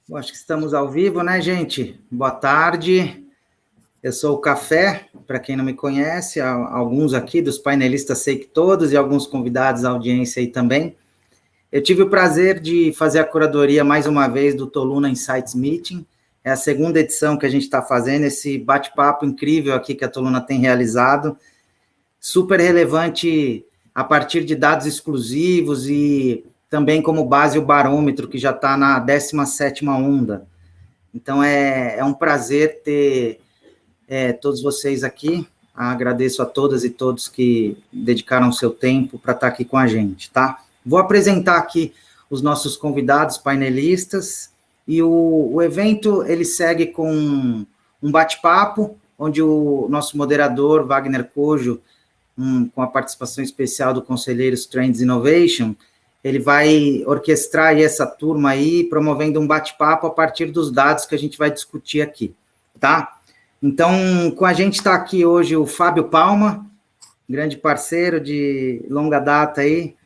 Bom, acho que estamos ao vivo, né, gente? Boa tarde. Eu sou o Café, para quem não me conhece, alguns aqui dos painelistas sei que todos, e alguns convidados à audiência aí também. Eu tive o prazer de fazer a curadoria mais uma vez do Toluna Insights Meeting. É a segunda edição que a gente está fazendo, esse bate-papo incrível aqui que a Toluna tem realizado, super relevante a partir de dados exclusivos e também como base o barômetro, que já está na 17ª onda. Então, é um prazer ter todos vocês aqui. Agradeço a todas e todos que dedicaram seu tempo para estar aqui com a gente, tá? Vou apresentar aqui os nossos convidados painelistas, e o evento, ele segue com um bate-papo, onde o nosso moderador, Wagner Cojo, com a participação especial do Conselheiros Trends Innovation, ele vai orquestrar aí essa turma aí, promovendo um bate-papo a partir dos dados que a gente vai discutir aqui, tá? Então, com a gente está aqui hoje o Fábio Palma, grande parceiro de longa data aí.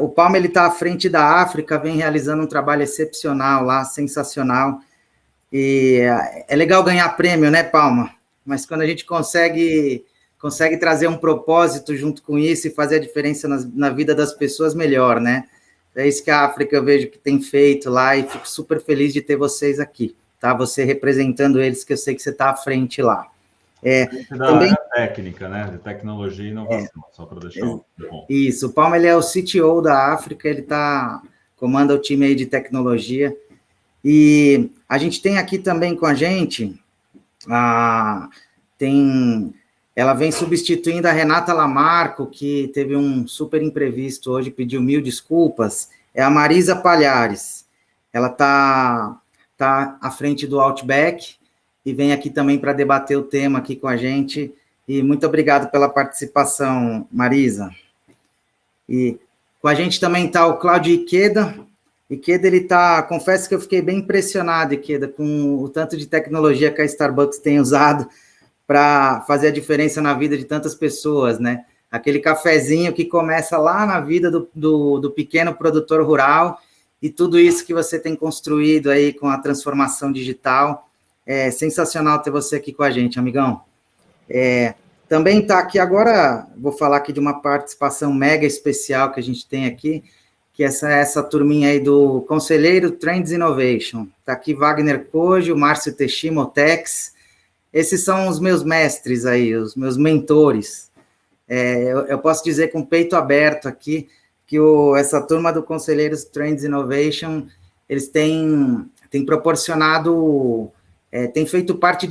O Palma, ele está à frente da África, vem realizando um trabalho excepcional lá, sensacional. E é legal ganhar prêmio, né, Palma? Mas quando a gente consegue trazer um propósito junto com isso e fazer a diferença na vida das pessoas, melhor, né? É isso que a África eu vejo que tem feito lá, e fico super feliz de ter vocês aqui, tá? Você representando eles, que eu sei que você está à frente lá. Também área técnica, né? De tecnologia e inovação, só para deixar bom. Isso, o Palma, ele é o CTO da África, ele comanda o time aí de tecnologia, e a gente tem aqui também com a gente, ela vem substituindo a Renata Lamarco, que teve um super imprevisto hoje, pediu 1000 desculpas, é a Marisa Palhares. Ela está à frente do Outback, e vem aqui também para debater o tema aqui com a gente, e muito obrigado pela participação, Marisa. E com a gente também está o Cláudio Ikeda. Ikeda, ele confesso que eu fiquei bem impressionado, Ikeda, com o tanto de tecnologia que a Starbucks tem usado para fazer a diferença na vida de tantas pessoas, né? Aquele cafezinho que começa lá na vida do pequeno produtor rural, e tudo isso que você tem construído aí com a transformação digital. É sensacional ter você aqui com a gente, amigão. Também está aqui agora, vou falar aqui de uma participação mega especial que a gente tem aqui, que é essa turminha aí do Conselheiro Trends Innovation. Está aqui Wagner Cojo, Márcio Teshima, Tex. Esses são os meus mestres aí, os meus mentores. Eu posso dizer com o peito aberto aqui que essa turma do Conselheiros Trends Innovation, eles têm proporcionado, têm feito parte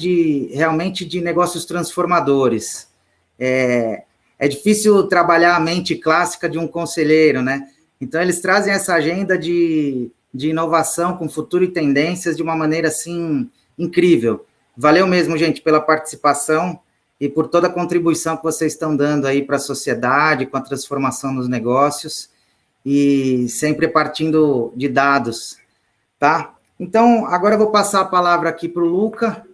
realmente de negócios transformadores. É difícil trabalhar a mente clássica de um conselheiro, né? Então, eles trazem essa agenda de inovação com futuro e tendências de uma maneira, assim, incrível. Valeu mesmo, gente, pela participação e por toda a contribuição que vocês estão dando aí para a sociedade, com a transformação nos negócios, e sempre partindo de dados, tá? Então, agora eu vou passar a palavra aqui para o Luca.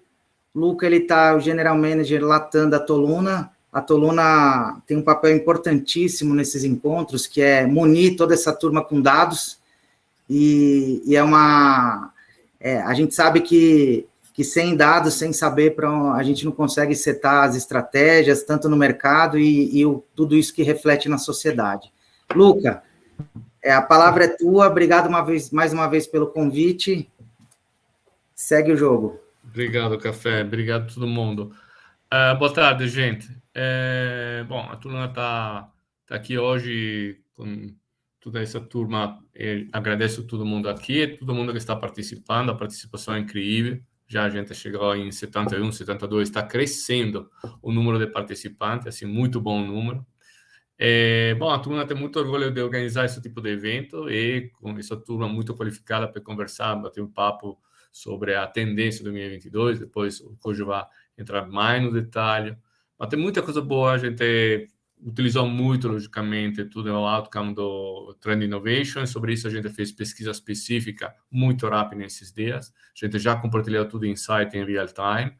Luca, ele está o General Manager Latam da Toluna. A Toluna tem um papel importantíssimo nesses encontros, que é munir toda essa turma com dados, e a gente sabe que sem dados, sem saber a gente não consegue setar as estratégias, tanto no mercado e tudo isso que reflete na sociedade. Luca, a palavra é tua, obrigado mais uma vez pelo convite, segue o jogo. Obrigado, Café, obrigado a todo mundo. Boa tarde, gente. Bom, a turma está aqui hoje com toda essa turma. Agradeço a todo mundo aqui, todo mundo que está participando, a participação é incrível. Já a gente chegou em 71, 72, está crescendo o número de participantes, assim, muito bom número. Bom, a turma tem muito orgulho de organizar esse tipo de evento, e com essa turma muito qualificada para conversar, bater um papo sobre a tendência de 2022, depois o Cojo vai entrar mais no detalhe. Mas tem muita coisa boa, a gente utilizou muito, logicamente, tudo o outcome do Trend Innovation. Sobre isso a gente fez pesquisa específica muito rápida nesses dias. A gente já compartilhou tudo em site em real time.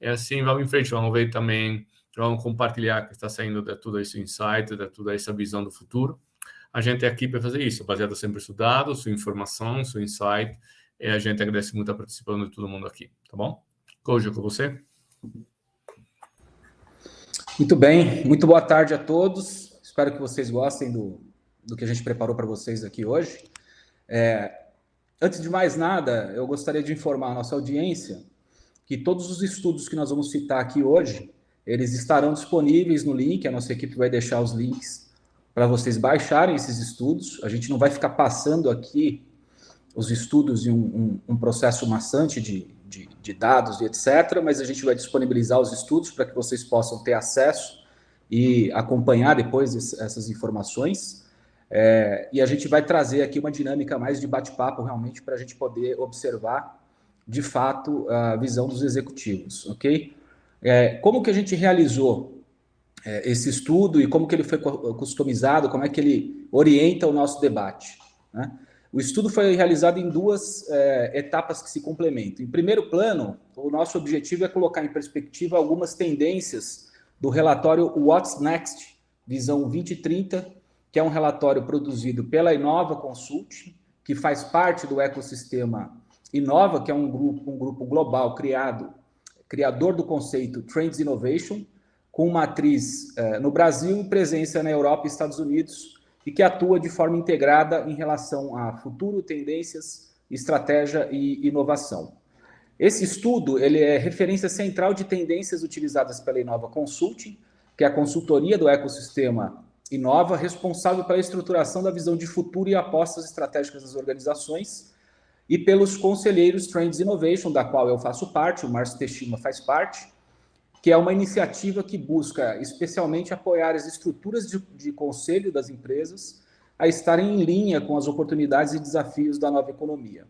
E assim, vamos em frente, vamos ver também, vamos compartilhar o que está saindo de tudo esse insight, de toda essa visão do futuro. A gente é aqui para fazer isso, baseado sempre em dados, sua informação, seu insight, e a gente agradece muito a participação de todo mundo aqui, tá bom? Kojo, com você. Muito bem, muito boa tarde a todos. Espero que vocês gostem do que a gente preparou para vocês aqui hoje. Antes de mais nada, eu gostaria de informar a nossa audiência que todos os estudos que nós vamos citar aqui hoje, eles estarão disponíveis no link, a nossa equipe vai deixar os links para vocês baixarem esses estudos. A gente não vai ficar passando aqui os estudos em um processo maçante de dados e etc., mas a gente vai disponibilizar os estudos para que vocês possam ter acesso e acompanhar depois essas informações. E a gente vai trazer aqui uma dinâmica mais de bate-papo, realmente, para a gente poder observar, de fato, a visão dos executivos, ok? Como que a gente realizou esse estudo e como que ele foi customizado, como é que ele orienta o nosso debate, né? O estudo foi realizado em duas etapas que se complementam. Em primeiro plano, o nosso objetivo é colocar em perspectiva algumas tendências do relatório What's Next, Visão 2030, que é um relatório produzido pela Inova Consult, que faz parte do ecossistema Inova, que é um grupo global criador do conceito Trends Innovation, com matriz no Brasil e presença na Europa e Estados Unidos, e que atua de forma integrada em relação a futuro, tendências, estratégia e inovação. Esse estudo ele é referência central de tendências utilizadas pela Inova Consulting, que é a consultoria do ecossistema Inova, responsável pela estruturação da visão de futuro e apostas estratégicas das organizações, e pelos conselheiros Trends Innovation, da qual eu faço parte, o Márcio Teshima faz parte, que é uma iniciativa que busca especialmente apoiar as estruturas de conselho das empresas a estarem em linha com as oportunidades e desafios da nova economia.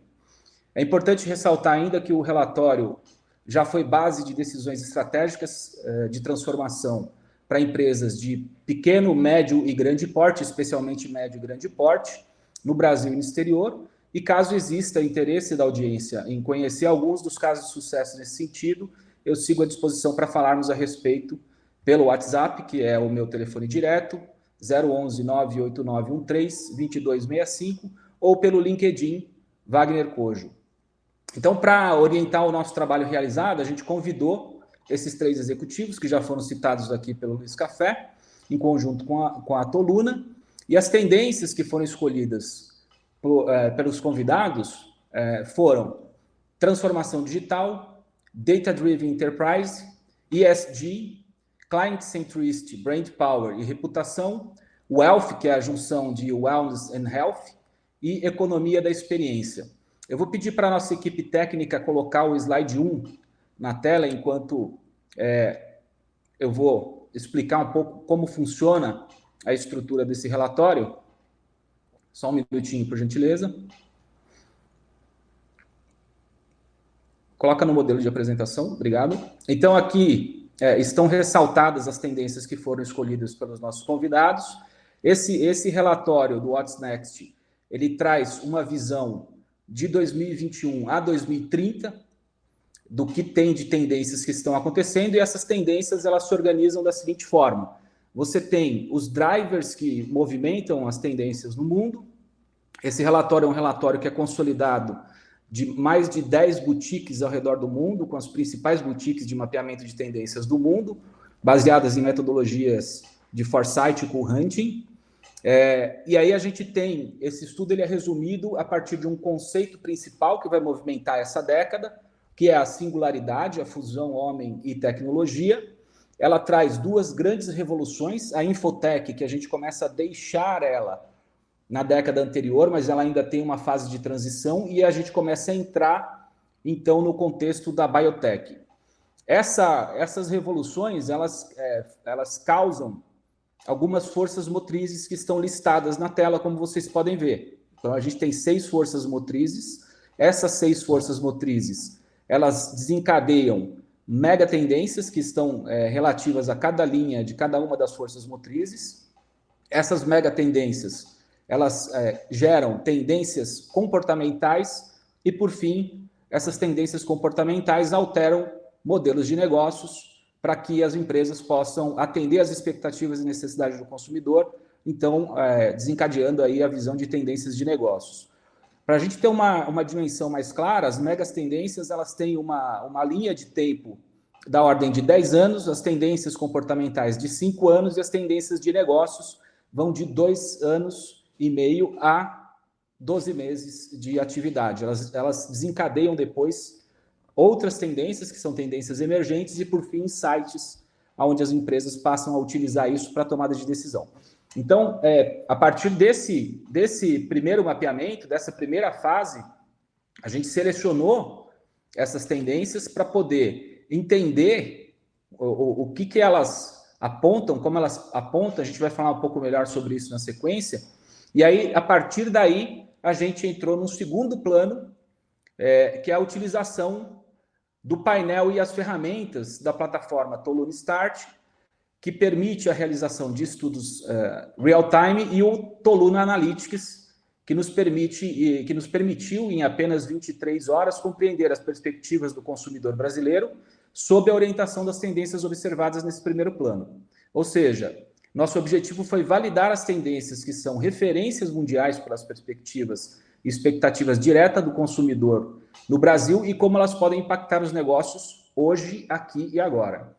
É importante ressaltar ainda que o relatório já foi base de decisões estratégicas de transformação para empresas de pequeno, médio e grande porte, especialmente médio e grande porte, no Brasil e no exterior, e caso exista interesse da audiência em conhecer alguns dos casos de sucesso nesse sentido, eu sigo à disposição para falarmos a respeito pelo WhatsApp, que é o meu telefone direto, 011 98913 2265, ou pelo LinkedIn, Wagner Kojo. Então, para orientar o nosso trabalho realizado, a gente convidou esses 3 executivos, que já foram citados aqui pelo Luiz Café, em conjunto com a Toluna, e as tendências que foram escolhidas pelos convidados foram transformação digital, Data-Driven Enterprise, ESG, Client Centricity, Brand Power e reputação, Wealth, que é a junção de Wellness and Health, e Economia da Experiência. Eu vou pedir para a nossa equipe técnica colocar o slide 1 na tela, enquanto eu vou explicar um pouco como funciona a estrutura desse relatório. Só um minutinho, por gentileza. Coloca no modelo de apresentação, obrigado. Então, aqui estão ressaltadas as tendências que foram escolhidas pelos nossos convidados. Esse relatório do What's Next, ele traz uma visão de 2021 a 2030, do que tem de tendências que estão acontecendo, e essas tendências elas se organizam da seguinte forma. Você tem os drivers que movimentam as tendências no mundo. Esse relatório é um relatório que é consolidado de mais de 10 boutiques ao redor do mundo, com as principais boutiques de mapeamento de tendências do mundo, baseadas em metodologias de foresight com hunting. E aí a gente tem, esse estudo ele é resumido a partir de um conceito principal que vai movimentar essa década, que é a singularidade, a fusão homem e tecnologia. Ela traz 2 grandes revoluções, a infotech, que a gente começa a deixar ela na década anterior, mas ela ainda tem uma fase de transição, e a gente começa a entrar, então, no contexto da biotech. Essas revoluções, elas causam algumas forças motrizes que estão listadas na tela, como vocês podem ver. Então, a gente tem 6 forças motrizes. Essas 6 forças motrizes, elas desencadeiam mega tendências que estão relativas a cada linha de cada uma das forças motrizes. Essas mega tendências, elas geram tendências comportamentais e, por fim, essas tendências comportamentais alteram modelos de negócios para que as empresas possam atender às expectativas e necessidades do consumidor, então desencadeando aí a visão de tendências de negócios. Para a gente ter uma dimensão mais clara, as megas tendências elas têm uma linha de tempo da ordem de 10 anos, as tendências comportamentais de 5 anos e as tendências de negócios vão de 2 anos e meio a 12 meses de atividade. Elas desencadeiam depois outras tendências, que são tendências emergentes, e, por fim, insights, onde as empresas passam a utilizar isso para tomada de decisão. Então, a partir desse primeiro mapeamento, dessa primeira fase, a gente selecionou essas tendências para poder entender o que elas apontam, como elas apontam. A gente vai falar um pouco melhor sobre isso na sequência. E aí, a partir daí, a gente entrou num segundo plano, que é a utilização do painel e as ferramentas da plataforma Toluna Start, que permite a realização de estudos real-time, e o Toluna Analytics, que nos permitiu, em apenas 23 horas, compreender as perspectivas do consumidor brasileiro sob a orientação das tendências observadas nesse primeiro plano. Ou seja, nosso objetivo foi validar as tendências que são referências mundiais para as perspectivas e expectativas diretas do consumidor no Brasil e como elas podem impactar os negócios hoje, aqui e agora.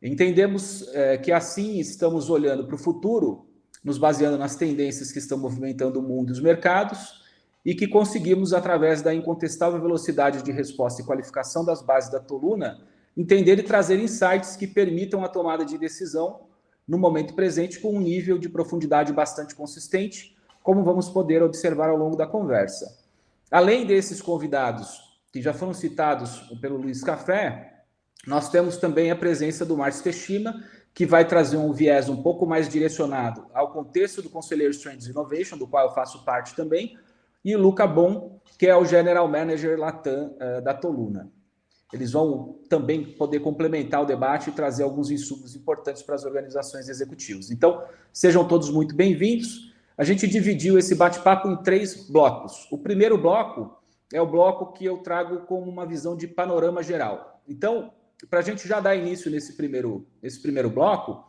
Entendemos que assim estamos olhando para o futuro, nos baseando nas tendências que estão movimentando o mundo e os mercados, e que conseguimos, através da incontestável velocidade de resposta e qualificação das bases da Toluna, entender e trazer insights que permitam a tomada de decisão no momento presente com um nível de profundidade bastante consistente, como vamos poder observar ao longo da conversa. Além desses convidados que já foram citados pelo Luiz Café, nós temos também a presença do Márcio Teshima, que vai trazer um viés um pouco mais direcionado ao contexto do Conselheiros Trends Innovation, do qual eu faço parte também, e o Luca Bon, que é o General Manager Latam da Toluna. Eles vão também poder complementar o debate e trazer alguns insumos importantes para as organizações executivas. Então, sejam todos muito bem-vindos. A gente dividiu esse bate-papo em 3 blocos. O primeiro bloco é o bloco que eu trago como uma visão de panorama geral. Então, para a gente já dar início nesse primeiro bloco,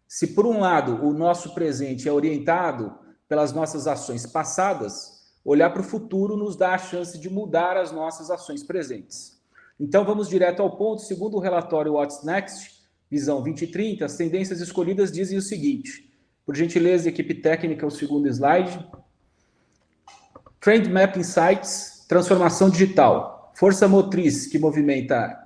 se por um lado o nosso presente é orientado pelas nossas ações passadas, olhar para o futuro nos dá a chance de mudar as nossas ações presentes. Então, vamos direto ao ponto. Segundo o relatório What's Next, Visão 2030, as tendências escolhidas dizem o seguinte. Por gentileza, equipe técnica, o segundo slide. Trend Map Insights, transformação digital. Força motriz que movimenta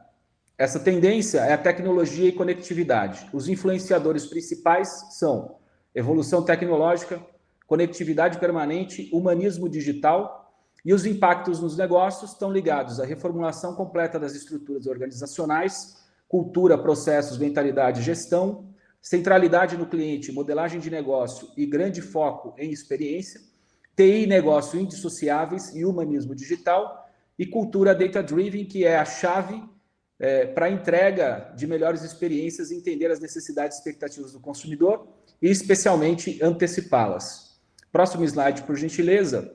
essa tendência é a tecnologia e conectividade. Os influenciadores principais são evolução tecnológica, conectividade permanente, humanismo digital, e os impactos nos negócios estão ligados à reformulação completa das estruturas organizacionais, cultura, processos, mentalidade e gestão, centralidade no cliente, modelagem de negócio e grande foco em experiência, TI e negócio indissociáveis e humanismo digital, e cultura data-driven, que é a chave para a entrega de melhores experiências e entender as necessidades e expectativas do consumidor e, especialmente, antecipá-las. Próximo slide, por gentileza.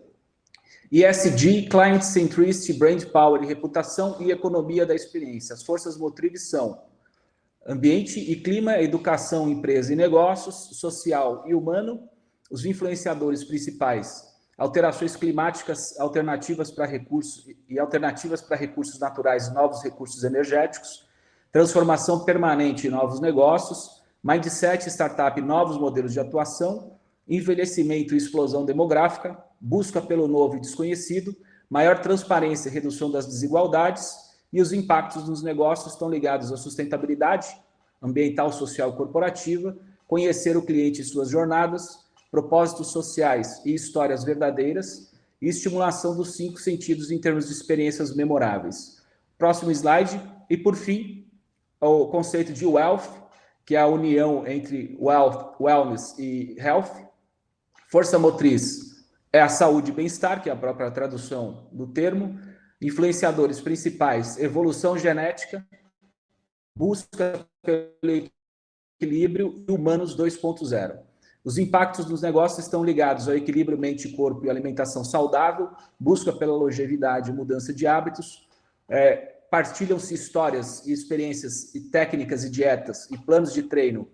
ESG, Client Centricity, Brand Power e reputação e economia da experiência. As forças motrizes são ambiente e clima, educação, empresa e negócios, social e humano, os influenciadores principais, alterações climáticas, alternativas para recursos e alternativas para recursos naturais e novos recursos energéticos, transformação permanente e novos negócios, mindset, startup e novos modelos de atuação, envelhecimento e explosão demográfica, busca pelo novo e desconhecido, maior transparência e redução das desigualdades, e os impactos nos negócios estão ligados à sustentabilidade ambiental, social e corporativa, conhecer o cliente e suas jornadas, propósitos sociais e histórias verdadeiras, e estimulação dos 5 sentidos em termos de experiências memoráveis. Próximo slide. E, por fim, o conceito de wealth, que é a união entre wealth, wellness e health. Força motriz é a saúde e bem-estar, que é a própria tradução do termo. Influenciadores principais, evolução genética, busca pelo equilíbrio e humanos 2.0. Os impactos dos negócios estão ligados ao equilíbrio mente-corpo e alimentação saudável, busca pela longevidade e mudança de hábitos, partilham-se histórias e experiências e técnicas e dietas e planos de treino.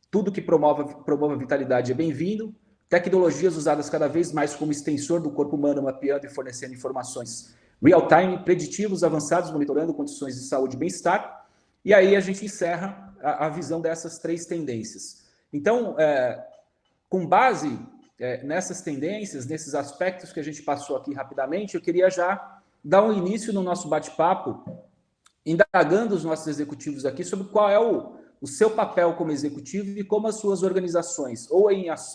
Tudo que promova vitalidade é bem-vindo. tecnologias usadas cada vez mais como extensor do corpo humano, mapeando e fornecendo informações real-time, preditivos, avançados, monitorando condições de saúde e bem-estar. E aí a gente encerra a visão dessas 3 tendências. Então, com base nessas tendências, nesses aspectos que a gente passou aqui rapidamente, eu queria já dar um início no nosso bate-papo, indagando os nossos executivos aqui sobre qual é o seu papel como executivo e como as suas organizações, ou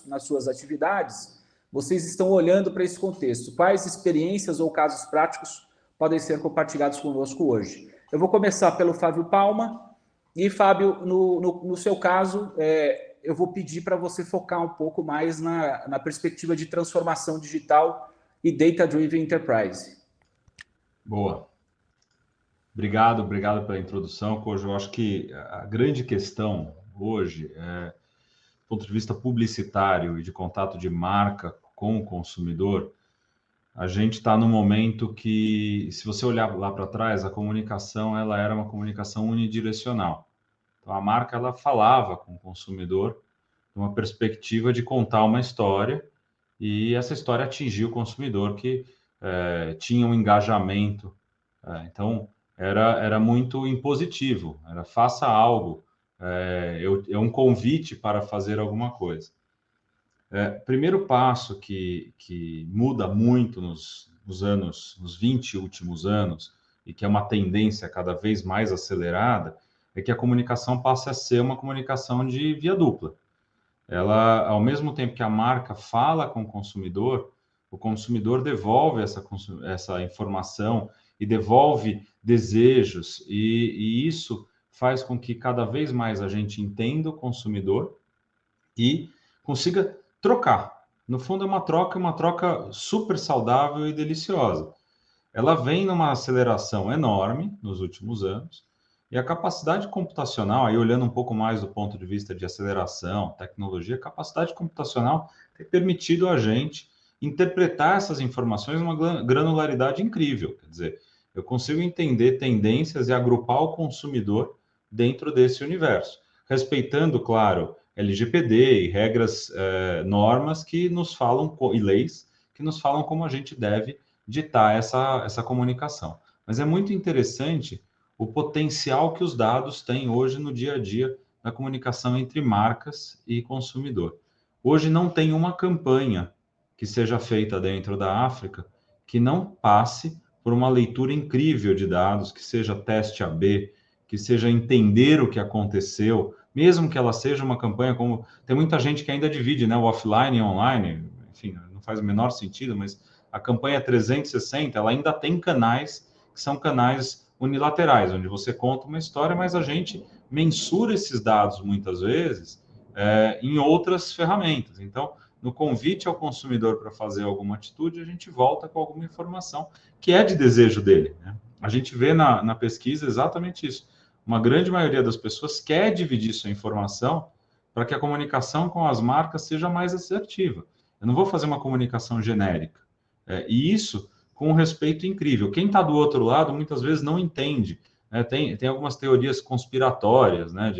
nas suas atividades, vocês estão olhando para esse contexto. Quais experiências ou casos práticos podem ser compartilhados conosco hoje? Eu vou começar pelo Fábio Palma. E, Fábio, no seu caso, eu vou pedir para você focar um pouco mais na perspectiva de transformação digital e data-driven enterprise. Boa. Obrigado pela introdução, Kojo. Eu acho que a grande questão hoje, do ponto de vista publicitário e de contato de marca com o consumidor, a gente está num momento que, se você olhar lá para trás, a comunicação ela era uma comunicação unidirecional. Então, a marca ela falava com o consumidor numa perspectiva de contar uma história, e essa história atingia o consumidor que tinha um engajamento. Então, era muito impositivo, era faça algo, é um convite para fazer alguma coisa. Primeiro passo que muda muito nos 20 últimos anos, e que é uma tendência cada vez mais acelerada, é que a comunicação passe a ser uma comunicação de via dupla. Ela, ao mesmo tempo que a marca fala com o consumidor devolve essa informação e devolve desejos, e isso faz com que cada vez mais a gente entenda o consumidor e consiga trocar. No fundo, é uma troca super saudável e deliciosa. Ela vem numa aceleração enorme nos últimos anos, e a capacidade computacional, aí olhando um pouco mais do ponto de vista de aceleração, tecnologia, a capacidade computacional tem permitido a gente interpretar essas informações numa granularidade incrível. Quer dizer, eu consigo entender tendências e agrupar o consumidor dentro desse universo, respeitando, claro, LGPD e regras, normas que nos falam, e leis que nos falam como a gente deve ditar essa comunicação. Mas é muito interessante o potencial que os dados têm hoje no dia a dia na comunicação entre marcas e consumidor. Hoje não tem uma campanha que seja feita dentro da África que não passe por uma leitura incrível de dados, que seja teste AB, que seja entender o que aconteceu, mesmo que ela seja uma campanha como... Tem muita gente que ainda divide, né, o offline e online, enfim, não faz o menor sentido, mas a campanha 360, ela ainda tem canais que são canais unilaterais, onde você conta uma história, mas a gente mensura esses dados, muitas vezes, em outras ferramentas. Então, no convite ao consumidor para fazer alguma atitude, a gente volta com alguma informação que é de desejo dele, né? A gente vê na pesquisa exatamente isso. Uma grande maioria das pessoas quer dividir sua informação para que a comunicação com as marcas seja mais assertiva. Eu não vou fazer uma comunicação genérica. E isso com um respeito incrível. Quem está do outro lado, muitas vezes, não entende, né? Tem algumas teorias conspiratórias, né?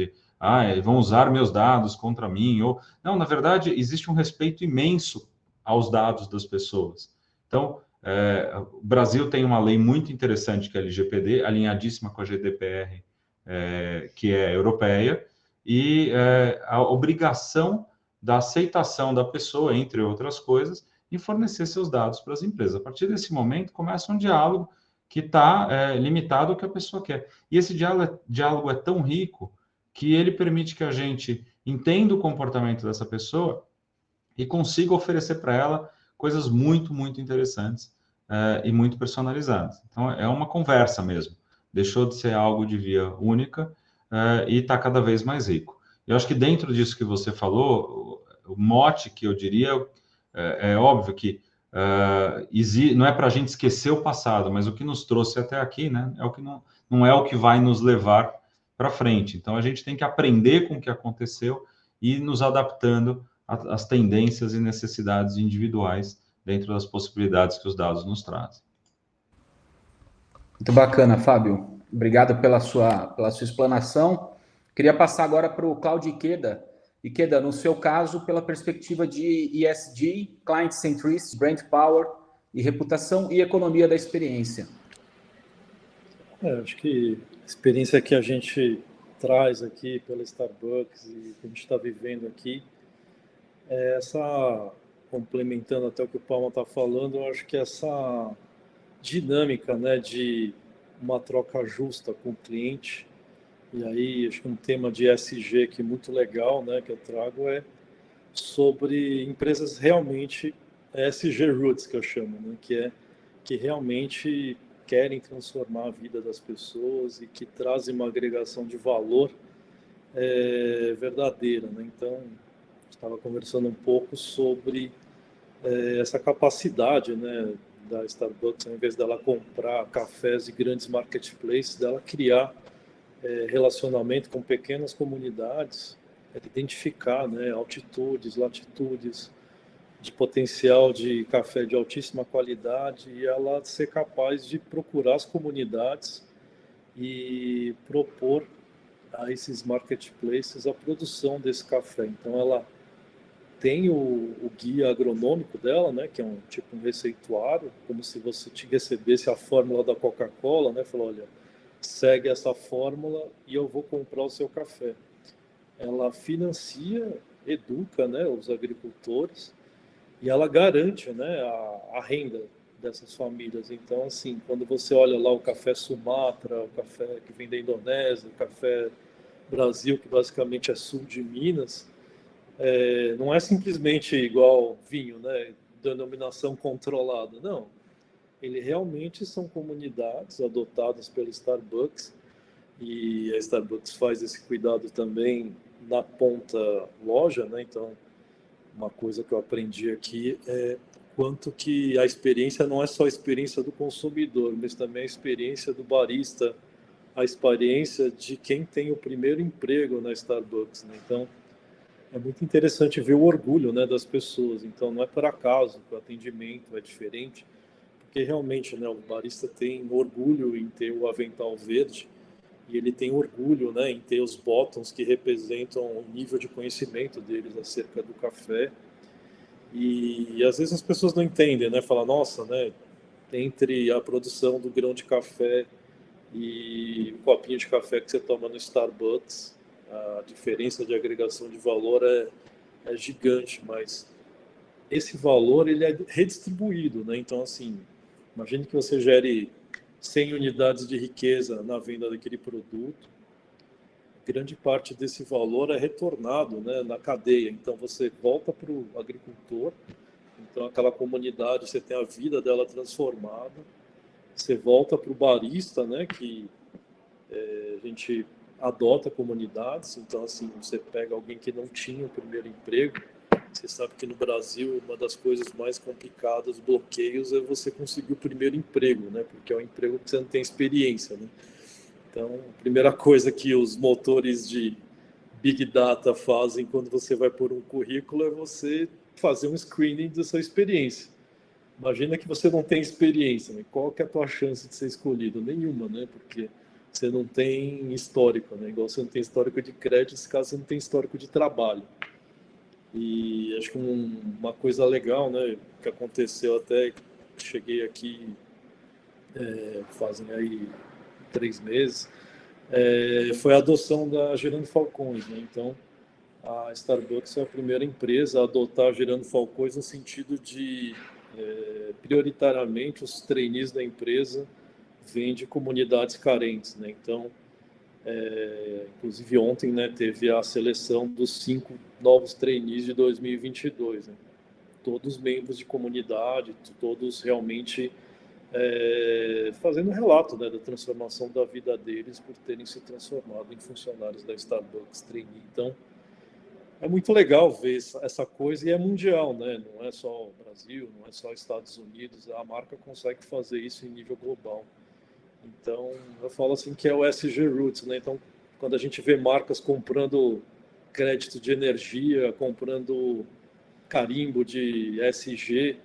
Vão usar meus dados contra mim. Não, na verdade, existe um respeito imenso aos dados das pessoas. Então, o Brasil tem uma lei muito interessante, que é a LGPD, alinhadíssima com a GDPR, que é europeia, e a obrigação da aceitação da pessoa, entre outras coisas, em fornecer seus dados para as empresas. A partir desse momento, começa um diálogo que está limitado ao que a pessoa quer. E esse diálogo é tão rico que ele permite que a gente entenda o comportamento dessa pessoa e consiga oferecer para ela coisas muito, muito interessantes e muito personalizadas. Então, é uma conversa mesmo. Deixou de ser algo de via única e está cada vez mais rico. Eu acho que dentro disso que você falou, o mote que eu diria... É óbvio que não é para a gente esquecer o passado, mas o que nos trouxe até aqui, né, é o que não é o que vai nos levar para frente. Então, a gente tem que aprender com o que aconteceu e nos adaptando às tendências e necessidades individuais dentro das possibilidades que os dados nos trazem. Muito bacana, Fábio. Obrigado pela sua explanação. Queria passar agora para o Cláudio Iqueda, Ikeda, no seu caso, pela perspectiva de ESG, Client Centricity, Brand Power e reputação e economia da experiência. Acho que a experiência que a gente traz aqui pela Starbucks e que a gente está vivendo aqui, complementando até o que o Palma está falando, eu acho que essa dinâmica, né, de uma troca justa com o cliente, e aí acho que um tema de ESG que é muito legal, né, que eu trago é sobre empresas realmente ESG Roots, que eu chamo, né, que realmente querem transformar a vida das pessoas e que trazem uma agregação de valor verdadeira, né? Então, estava conversando um pouco sobre essa capacidade, né, da Starbucks, ao invés dela comprar cafés de grandes marketplaces, dela criar relacionamento com pequenas comunidades, identificar, né, altitudes, latitudes, de potencial de café de altíssima qualidade e ela ser capaz de procurar as comunidades e propor a esses marketplaces a produção desse café. Então ela tem o guia agronômico dela, né, que é um receituário, como se você te recebesse a fórmula da Coca-Cola, né, falou, olha, segue essa fórmula e eu vou comprar o seu café. Ela financia, educa, né, os agricultores e ela garante, né, a renda dessas famílias. Então, assim, quando você olha lá o café Sumatra, o café que vem da Indonésia, o café Brasil, que basicamente é sul de Minas, não é simplesmente igual vinho, né, denominação controlada, não. Ele realmente são comunidades adotadas pelo Starbucks e a Starbucks faz esse cuidado também na ponta loja, né, então uma coisa que eu aprendi aqui é quanto que a experiência não é só a experiência do consumidor, mas também a experiência do barista, a experiência de quem tem o primeiro emprego na Starbucks, né? Então, é muito interessante ver o orgulho, né, das pessoas. Então, não é por acaso que o atendimento é diferente, porque realmente, né, o barista tem orgulho em ter o avental verde e ele tem orgulho, né, em ter os bottoms que representam o nível de conhecimento deles acerca do café. E às vezes as pessoas não entendem, né? Falam, nossa, né, entre a produção do grão de café e o copinho de café que você toma no Starbucks, a diferença de agregação de valor é gigante, mas esse valor ele é redistribuído, né? Então, assim, imagine que você gere 100 unidades de riqueza na venda daquele produto, grande parte desse valor é retornado, né, na cadeia. Então, você volta para o agricultor, então aquela comunidade, você tem a vida dela transformada, você volta para o barista, né, que a gente adota comunidades, então, assim, você pega alguém que não tinha o primeiro emprego, você sabe que no Brasil uma das coisas mais complicadas, bloqueios, é você conseguir o primeiro emprego, né, porque é um emprego que você não tem experiência, né. Então, a primeira coisa que os motores de Big Data fazem quando você vai pôr um currículo é você fazer um screening da sua experiência. Imagina que você não tem experiência, né? Qual que é a tua chance de ser escolhido? Nenhuma, né? Porque você não tem histórico, né? Igual você não tem histórico de crédito, nesse caso você não tem histórico de trabalho. E acho que uma coisa legal, né, que aconteceu até, cheguei aqui fazem aí 3 meses, foi a adoção da Gerando Falcões, né? Então, a Starbucks é a primeira empresa a adotar Gerando Falcões no sentido de, prioritariamente, os trainees da empresa vêm de comunidades carentes, né? Então, inclusive ontem, né, teve a seleção dos 5 novos trainees de 2022, né? Todos membros de comunidade, todos realmente fazendo um relato, né, da transformação da vida deles por terem se transformado em funcionários da Starbucks trainee. Então, é muito legal ver essa coisa e é mundial, né? Não é só o Brasil, não é só Estados Unidos, a marca consegue fazer isso em nível global. Então, eu falo assim que é o SG Roots, né? Então, quando a gente vê marcas comprando crédito de energia, comprando carimbo de SG,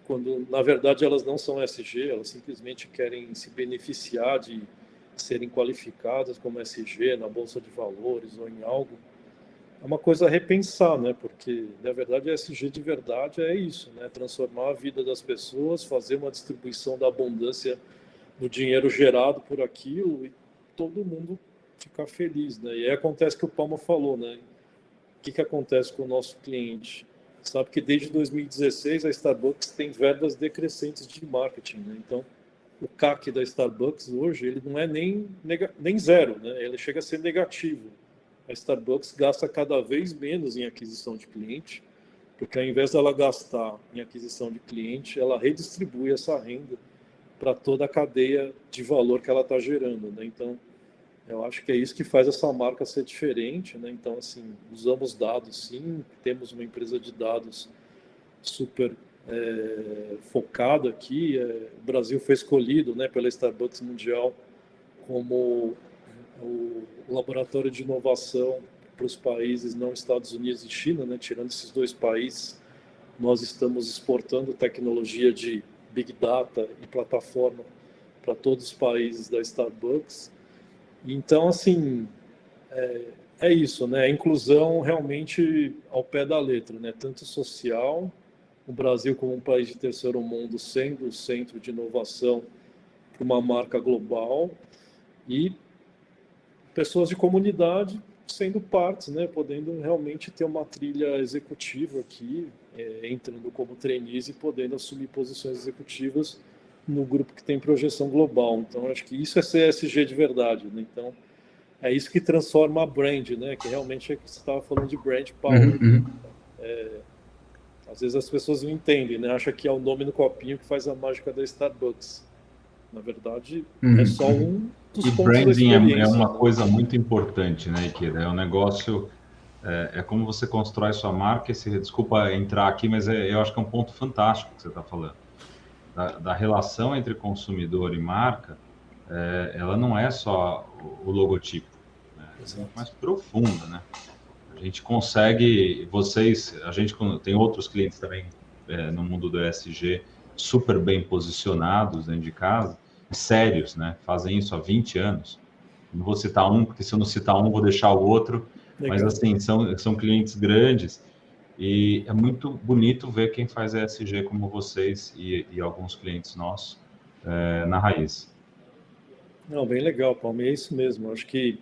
quando na verdade elas não são SG, elas simplesmente querem se beneficiar de serem qualificadas como SG na Bolsa de Valores ou em algo, é uma coisa a repensar, né? Porque, na verdade, a ESG de verdade é isso, né? Transformar a vida das pessoas, fazer uma distribuição da abundância do dinheiro gerado por aquilo e todo mundo ficar feliz, né? E aí acontece o que o Palma falou, né? O que acontece com o nosso cliente? Sabe que desde 2016 a Starbucks tem verbas decrescentes de marketing, né? Então, o CAC da Starbucks hoje, ele não é nem zero, né? Ele chega a ser negativo. A Starbucks gasta cada vez menos em aquisição de cliente, porque ao invés dela gastar em aquisição de cliente, ela redistribui essa renda para toda a cadeia de valor que ela está gerando, né? Então, eu acho que é isso que faz essa marca ser diferente, né? Então, assim, usamos dados, sim, temos uma empresa de dados super focada aqui. O Brasil foi escolhido, né, pela Starbucks Mundial como o laboratório de inovação para os países não Estados Unidos e China, né? Tirando esses dois países, nós estamos exportando tecnologia de Big Data e plataforma para todos os países da Starbucks. Então, assim, é isso, né? A inclusão realmente ao pé da letra, né? Tanto social, o Brasil como um país de terceiro mundo sendo o centro de inovação para uma marca global e pessoas de comunidade sendo partes, né? Podendo realmente ter uma trilha executiva aqui, entrando como trainees e podendo assumir posições executivas no grupo que tem projeção global. Então, acho que isso é CSG de verdade, né? Então, é isso que transforma a brand, né? Que realmente é que você estava falando de brand power. Às vezes as pessoas não entendem, né? Acham que é o nome no copinho que faz a mágica da Starbucks. Na verdade, é só um dos e pontos branding da experiência. É uma né? coisa muito importante, né, Ikeda? É um negócio, é como você constrói sua marca. Desculpa entrar aqui, mas eu acho que é um ponto fantástico que você está falando. Da relação entre consumidor e marca, ela não é só o logotipo, né? É muito mais profunda, né? A gente consegue, a gente tem outros clientes também no mundo do ESG super bem posicionados dentro de casa, sérios, né? Fazem isso há 20 anos. Não vou citar um, porque se eu não citar um, vou deixar o outro. Legal. Mas, assim, são clientes grandes e é muito bonito ver quem faz ESG como vocês e alguns clientes nossos na raiz. Não, bem legal, Palme, é isso mesmo. Acho que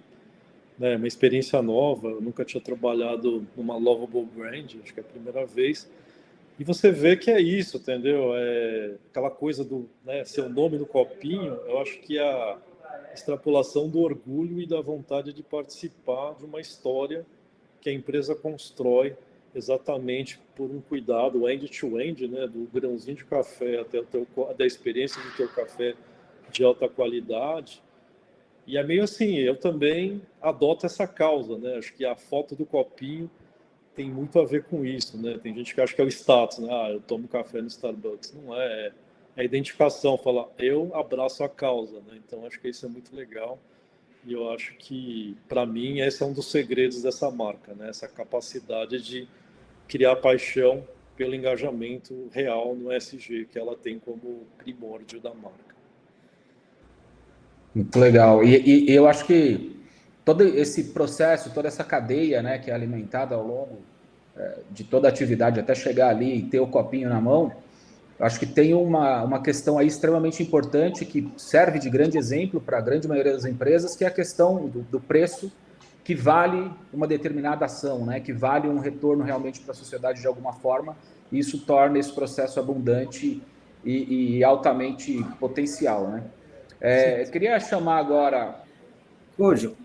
é uma experiência nova. Eu nunca tinha trabalhado numa lovable brand, acho que é a primeira vez. E você vê que é isso, entendeu? Aquela coisa do seu nome no copinho. Eu acho que a extrapolação do orgulho e da vontade de participar de uma história que a empresa constrói exatamente por um cuidado end-to-end, né? Do grãozinho de café até da experiência do teu café de alta qualidade. E é meio assim, eu também adoto essa causa, né? Acho que a foto do copinho tem muito a ver com isso, né? Tem gente que acha que é o status, né? Eu tomo café no Starbucks. Não é. É a identificação, falar, eu abraço a causa, né? Então, acho que isso é muito legal. E eu acho que, para mim, esse é um dos segredos dessa marca, né? Essa capacidade de criar paixão pelo engajamento real no ESG, que ela tem como primórdio da marca. Muito legal. E eu acho que todo esse processo, toda essa cadeia, né, que é alimentada ao longo de toda a atividade, até chegar ali e ter o copinho na mão, eu acho que tem uma questão aí extremamente importante que serve de grande exemplo para a grande maioria das empresas, que é a questão do preço que vale uma determinada ação, né, que vale um retorno realmente para a sociedade de alguma forma, e isso torna esse processo abundante e altamente potencial, né? Eu queria chamar agora... Cúdio.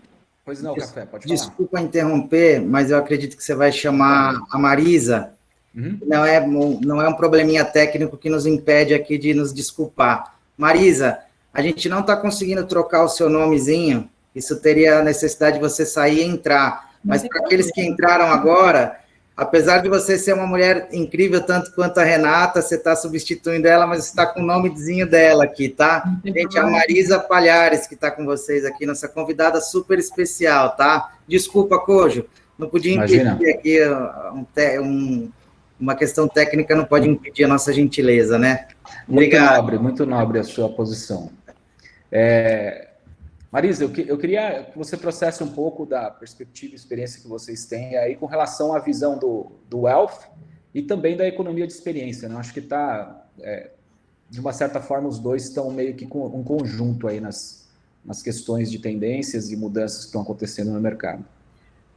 Pois não, Café, pode falar. Desculpa interromper, mas eu acredito que você vai chamar a Marisa. Não é um probleminha técnico que nos impede aqui de nos desculpar. Marisa, a gente não está conseguindo trocar o seu nomezinho, isso teria a necessidade de você sair e entrar. Mas para aqueles que entraram agora, apesar de você ser uma mulher incrível, tanto quanto a Renata, você está substituindo ela, mas você está com o nomezinho dela aqui, tá? Gente, a Marisa Palhares, que está com vocês aqui, nossa convidada super especial, tá? Desculpa, Cojo, não podia impedir aqui uma questão técnica, não pode impedir a nossa gentileza, né? Obrigado. Muito nobre a sua posição. Marisa, eu queria que você trouxesse um pouco da perspectiva e experiência que vocês têm aí com relação à visão do Wealth e também da economia de experiência, né? Acho que de uma certa forma, os dois estão meio que com um conjunto aí nas questões de tendências e mudanças que estão acontecendo no mercado.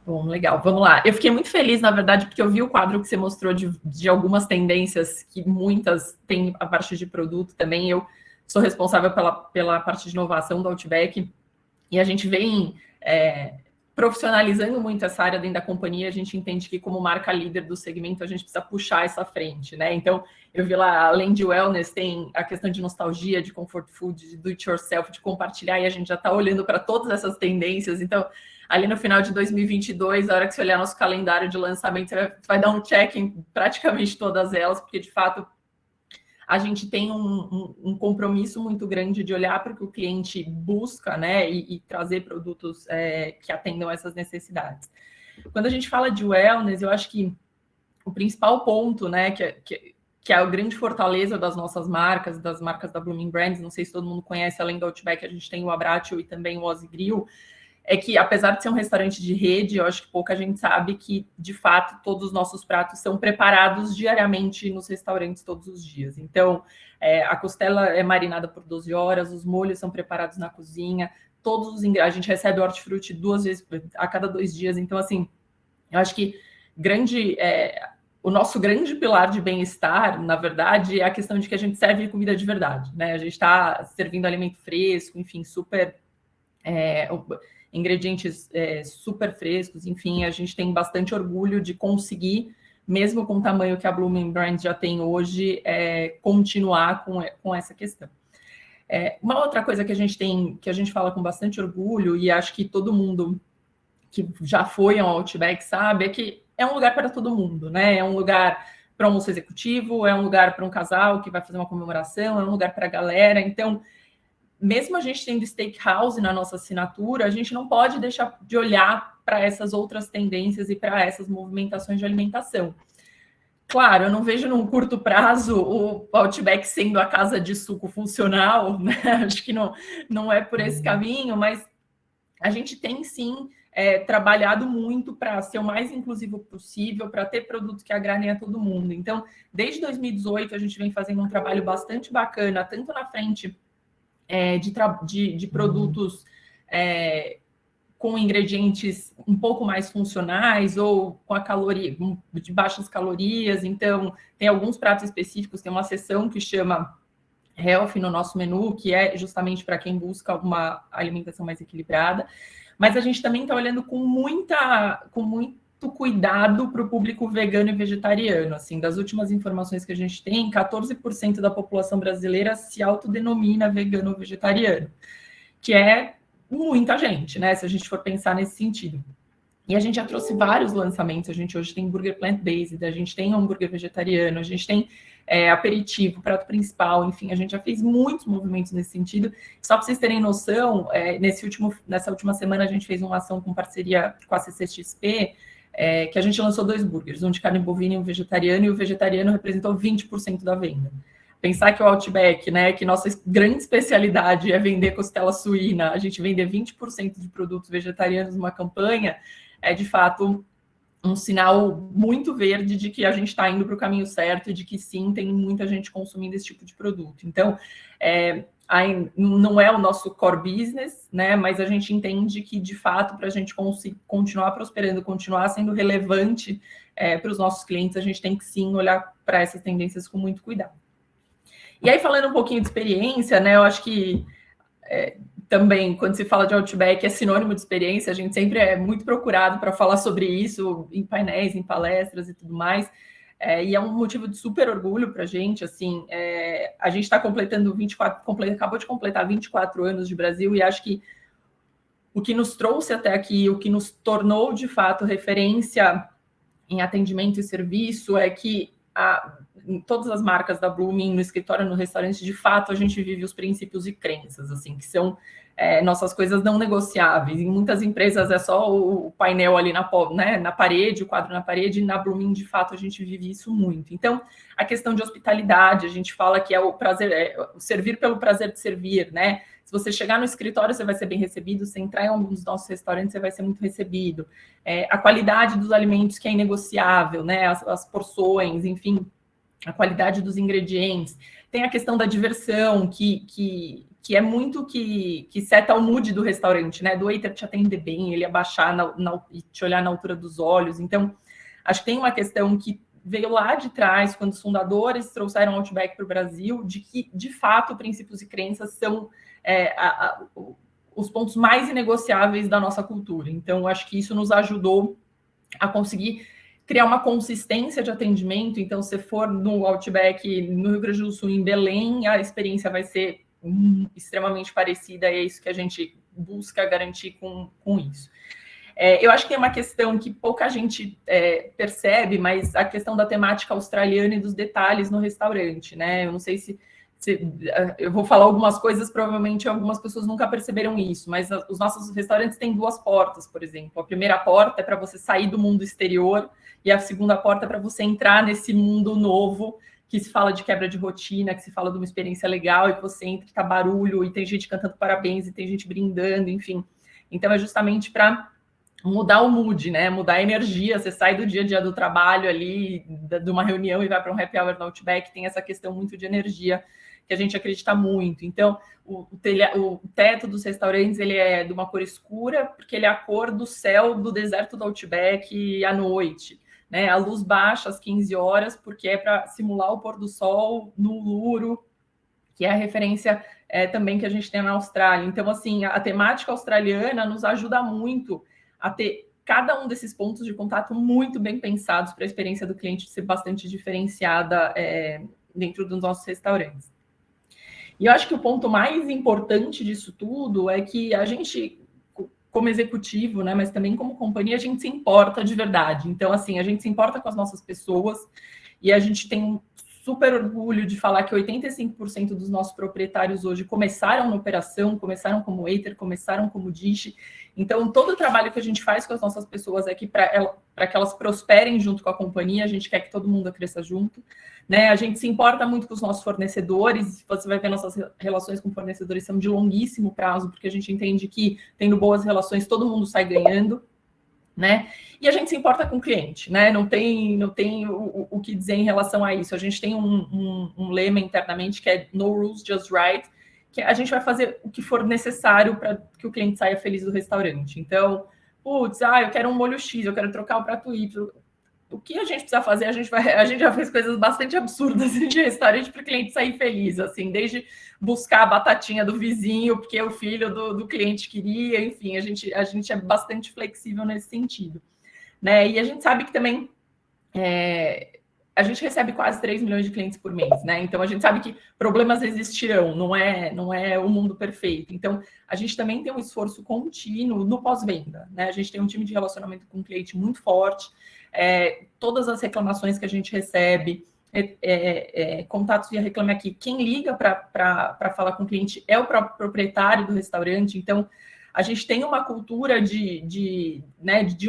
Bom, legal, vamos lá. Eu fiquei muito feliz, na verdade, porque eu vi o quadro que você mostrou de algumas tendências, que muitas têm a parte de produto também. Eu sou responsável pela parte de inovação do Outback, e a gente vem profissionalizando muito essa área dentro da companhia. A gente entende que, como marca líder do segmento, a gente precisa puxar essa frente, né? Então, eu vi lá, além de wellness, tem a questão de nostalgia, de comfort food, de do it yourself, de compartilhar, e a gente já está olhando para todas essas tendências. Então, ali no final de 2022, a hora que você olhar nosso calendário de lançamento, você vai dar um check em praticamente todas elas, porque, de fato, a gente tem um compromisso muito grande de olhar para o que o cliente busca, né, e trazer produtos que atendam essas necessidades. Quando a gente fala de wellness, eu acho que o principal ponto, né, que é a grande fortaleza das nossas marcas, das marcas da Bloomin' Brands, não sei se todo mundo conhece, além do Outback, a gente tem o Abbraccio e também o Ozzy Grill, é que, apesar de ser um restaurante de rede, eu acho que pouca gente sabe que, de fato, todos os nossos pratos são preparados diariamente nos restaurantes todos os dias. Então, a costela é marinada por 12 horas, os molhos são preparados na cozinha, a gente recebe o hortifruti 2 vezes a cada 2 dias. Então, assim, eu acho que o nosso grande pilar de bem-estar, na verdade, é a questão de que a gente serve comida de verdade, né? A gente está servindo alimento fresco, enfim, super... ingredientes super frescos, enfim, a gente tem bastante orgulho de conseguir, mesmo com o tamanho que a Bloomin' Brands já tem hoje, continuar com essa questão. Uma outra coisa que a gente fala com bastante orgulho, e acho que todo mundo que já foi ao Outback sabe, é que é um lugar para todo mundo, né? É um lugar para um almoço executivo, é um lugar para um casal que vai fazer uma comemoração, é um lugar para a galera. Então, mesmo a gente tendo steakhouse na nossa assinatura, a gente não pode deixar de olhar para essas outras tendências e para essas movimentações de alimentação. Claro, eu não vejo num curto prazo o Outback sendo a casa de suco funcional, né? Acho que não é por esse caminho, mas a gente tem sim trabalhado muito para ser o mais inclusivo possível, para ter produtos que agradem a todo mundo. Então, desde 2018, a gente vem fazendo um trabalho bastante bacana, tanto na frente de produtos com ingredientes um pouco mais funcionais ou com de baixas calorias. Então, tem alguns pratos específicos, tem uma seção que chama Health no nosso menu, que é justamente para quem busca uma alimentação mais equilibrada. Mas a gente também está olhando com muito cuidado para o público vegano e vegetariano. Assim, das últimas informações que a gente tem, 14% da população brasileira se autodenomina vegano ou vegetariano, que é muita gente, né? Se a gente for pensar nesse sentido. E a gente já trouxe vários lançamentos. A gente hoje tem burger plant-based, a gente tem hambúrguer vegetariano, a gente tem aperitivo, prato principal, enfim, a gente já fez muitos movimentos nesse sentido. Só para vocês terem noção, nessa última semana a gente fez uma ação com parceria com a CCXP, que a gente lançou 2 burgers, um de carne bovina e um vegetariano, e o vegetariano representou 20% da venda. Pensar que o Outback, né, que nossa grande especialidade é vender costela suína, a gente vender 20% de produtos vegetarianos numa campanha, é de fato um sinal muito verde de que a gente está indo para o caminho certo e de que sim, tem muita gente consumindo esse tipo de produto. Então, não é o nosso core business, né? Mas a gente entende que, de fato, para a gente continuar prosperando, continuar sendo relevante para os nossos clientes, a gente tem que sim olhar para essas tendências com muito cuidado. E aí, falando um pouquinho de experiência, né? Eu acho que também, quando se fala de Outback, é sinônimo de experiência, a gente sempre é muito procurado para falar sobre isso em painéis, em palestras e tudo mais. E é um motivo de super orgulho para a gente, assim, a gente está acabou de completar 24 anos de Brasil, e acho que o que nos trouxe até aqui, o que nos tornou, de fato, referência em atendimento e serviço, é que em todas as marcas da Bloomin, no escritório, no restaurante, de fato, a gente vive os princípios e crenças, assim, que são nossas coisas não negociáveis. Em muitas empresas é só o painel ali na parede, o quadro na parede, e na Bloomin, de fato, a gente vive isso muito. Então, a questão de hospitalidade, a gente fala que é o prazer, o servir pelo prazer de servir, né? Se você chegar no escritório, você vai ser bem recebido. Se entrar em algum dos nossos restaurantes, você vai ser muito recebido. A qualidade dos alimentos, que é inegociável, né? As porções, enfim, a qualidade dos ingredientes. Tem a questão da diversão, que é muito que seta o mood do restaurante, né? Do waiter te atender bem, ele abaixar e te olhar na altura dos olhos. Então, acho que tem uma questão que veio lá de trás, quando os fundadores trouxeram o Outback para o Brasil, de que, de fato, princípios e crenças são os pontos mais inegociáveis da nossa cultura. Então, acho que isso nos ajudou a conseguir criar uma consistência de atendimento. Então, se for no Outback, no Rio Grande do Sul, em Belém, a experiência vai ser extremamente parecida, e é isso que a gente busca garantir com isso. Eu acho que tem uma questão que pouca gente percebe, mas a questão da temática australiana e dos detalhes no restaurante, né? Eu não sei se eu vou falar algumas coisas, provavelmente algumas pessoas nunca perceberam isso, mas os nossos restaurantes têm 2 portas, por exemplo. A primeira porta é para você sair do mundo exterior, e a segunda porta é para você entrar nesse mundo novo, que se fala de quebra de rotina, que se fala de uma experiência legal, e que você entra e tá barulho, e tem gente cantando parabéns, e tem gente brindando, enfim. Então, é justamente para mudar o mood, né? Mudar a energia. Você sai do dia a dia do trabalho ali, de uma reunião, e vai para um happy hour no Outback, tem essa questão muito de energia, que a gente acredita muito. Então, o teto dos restaurantes, ele é de uma cor escura, porque ele é a cor do céu do deserto do Outback à noite, né? A luz baixa às 15 horas, porque é para simular o pôr do sol no Uluru, que é a referência também que a gente tem na Austrália. Então, assim, a temática australiana nos ajuda muito a ter cada um desses pontos de contato muito bem pensados para a experiência do cliente ser bastante diferenciada dentro dos nossos restaurantes. E eu acho que o ponto mais importante disso tudo é que a gente, como executivo, né, mas também como companhia, a gente se importa de verdade. Então, assim, a gente se importa com as nossas pessoas, e a gente tem um super orgulho de falar que 85% dos nossos proprietários hoje começaram na operação, começaram como waiter, começaram como dish. Então, todo o trabalho que a gente faz com as nossas pessoas é que para que elas prosperem junto com a companhia, a gente quer que todo mundo cresça junto, né? A gente se importa muito com os nossos fornecedores. Você vai ver, nossas relações com fornecedores são de longuíssimo prazo, porque a gente entende que, tendo boas relações, todo mundo sai ganhando, né? E a gente se importa com o cliente, né? Não tem o que dizer em relação a isso. A gente tem um lema internamente que é No Rules, Just Right, que a gente vai fazer o que for necessário para que o cliente saia feliz do restaurante. Então, eu quero um molho X, eu quero trocar o prato Y. O que a gente precisa fazer, a gente já fez coisas bastante absurdas de restaurante para o cliente sair feliz, assim, desde buscar a batatinha do vizinho, porque o filho do cliente queria, enfim, a gente é bastante flexível nesse sentido, né? E a gente sabe que também a gente recebe quase 3 milhões de clientes por mês, né? Então, a gente sabe que problemas existirão, não é o mundo perfeito. Então, a gente também tem um esforço contínuo no pós-venda, né? A gente tem um time de relacionamento com o cliente muito forte. Todas as reclamações que a gente recebe, contatos via Reclame Aqui, quem liga para falar com o cliente é o próprio proprietário do restaurante. Então, a gente tem uma cultura de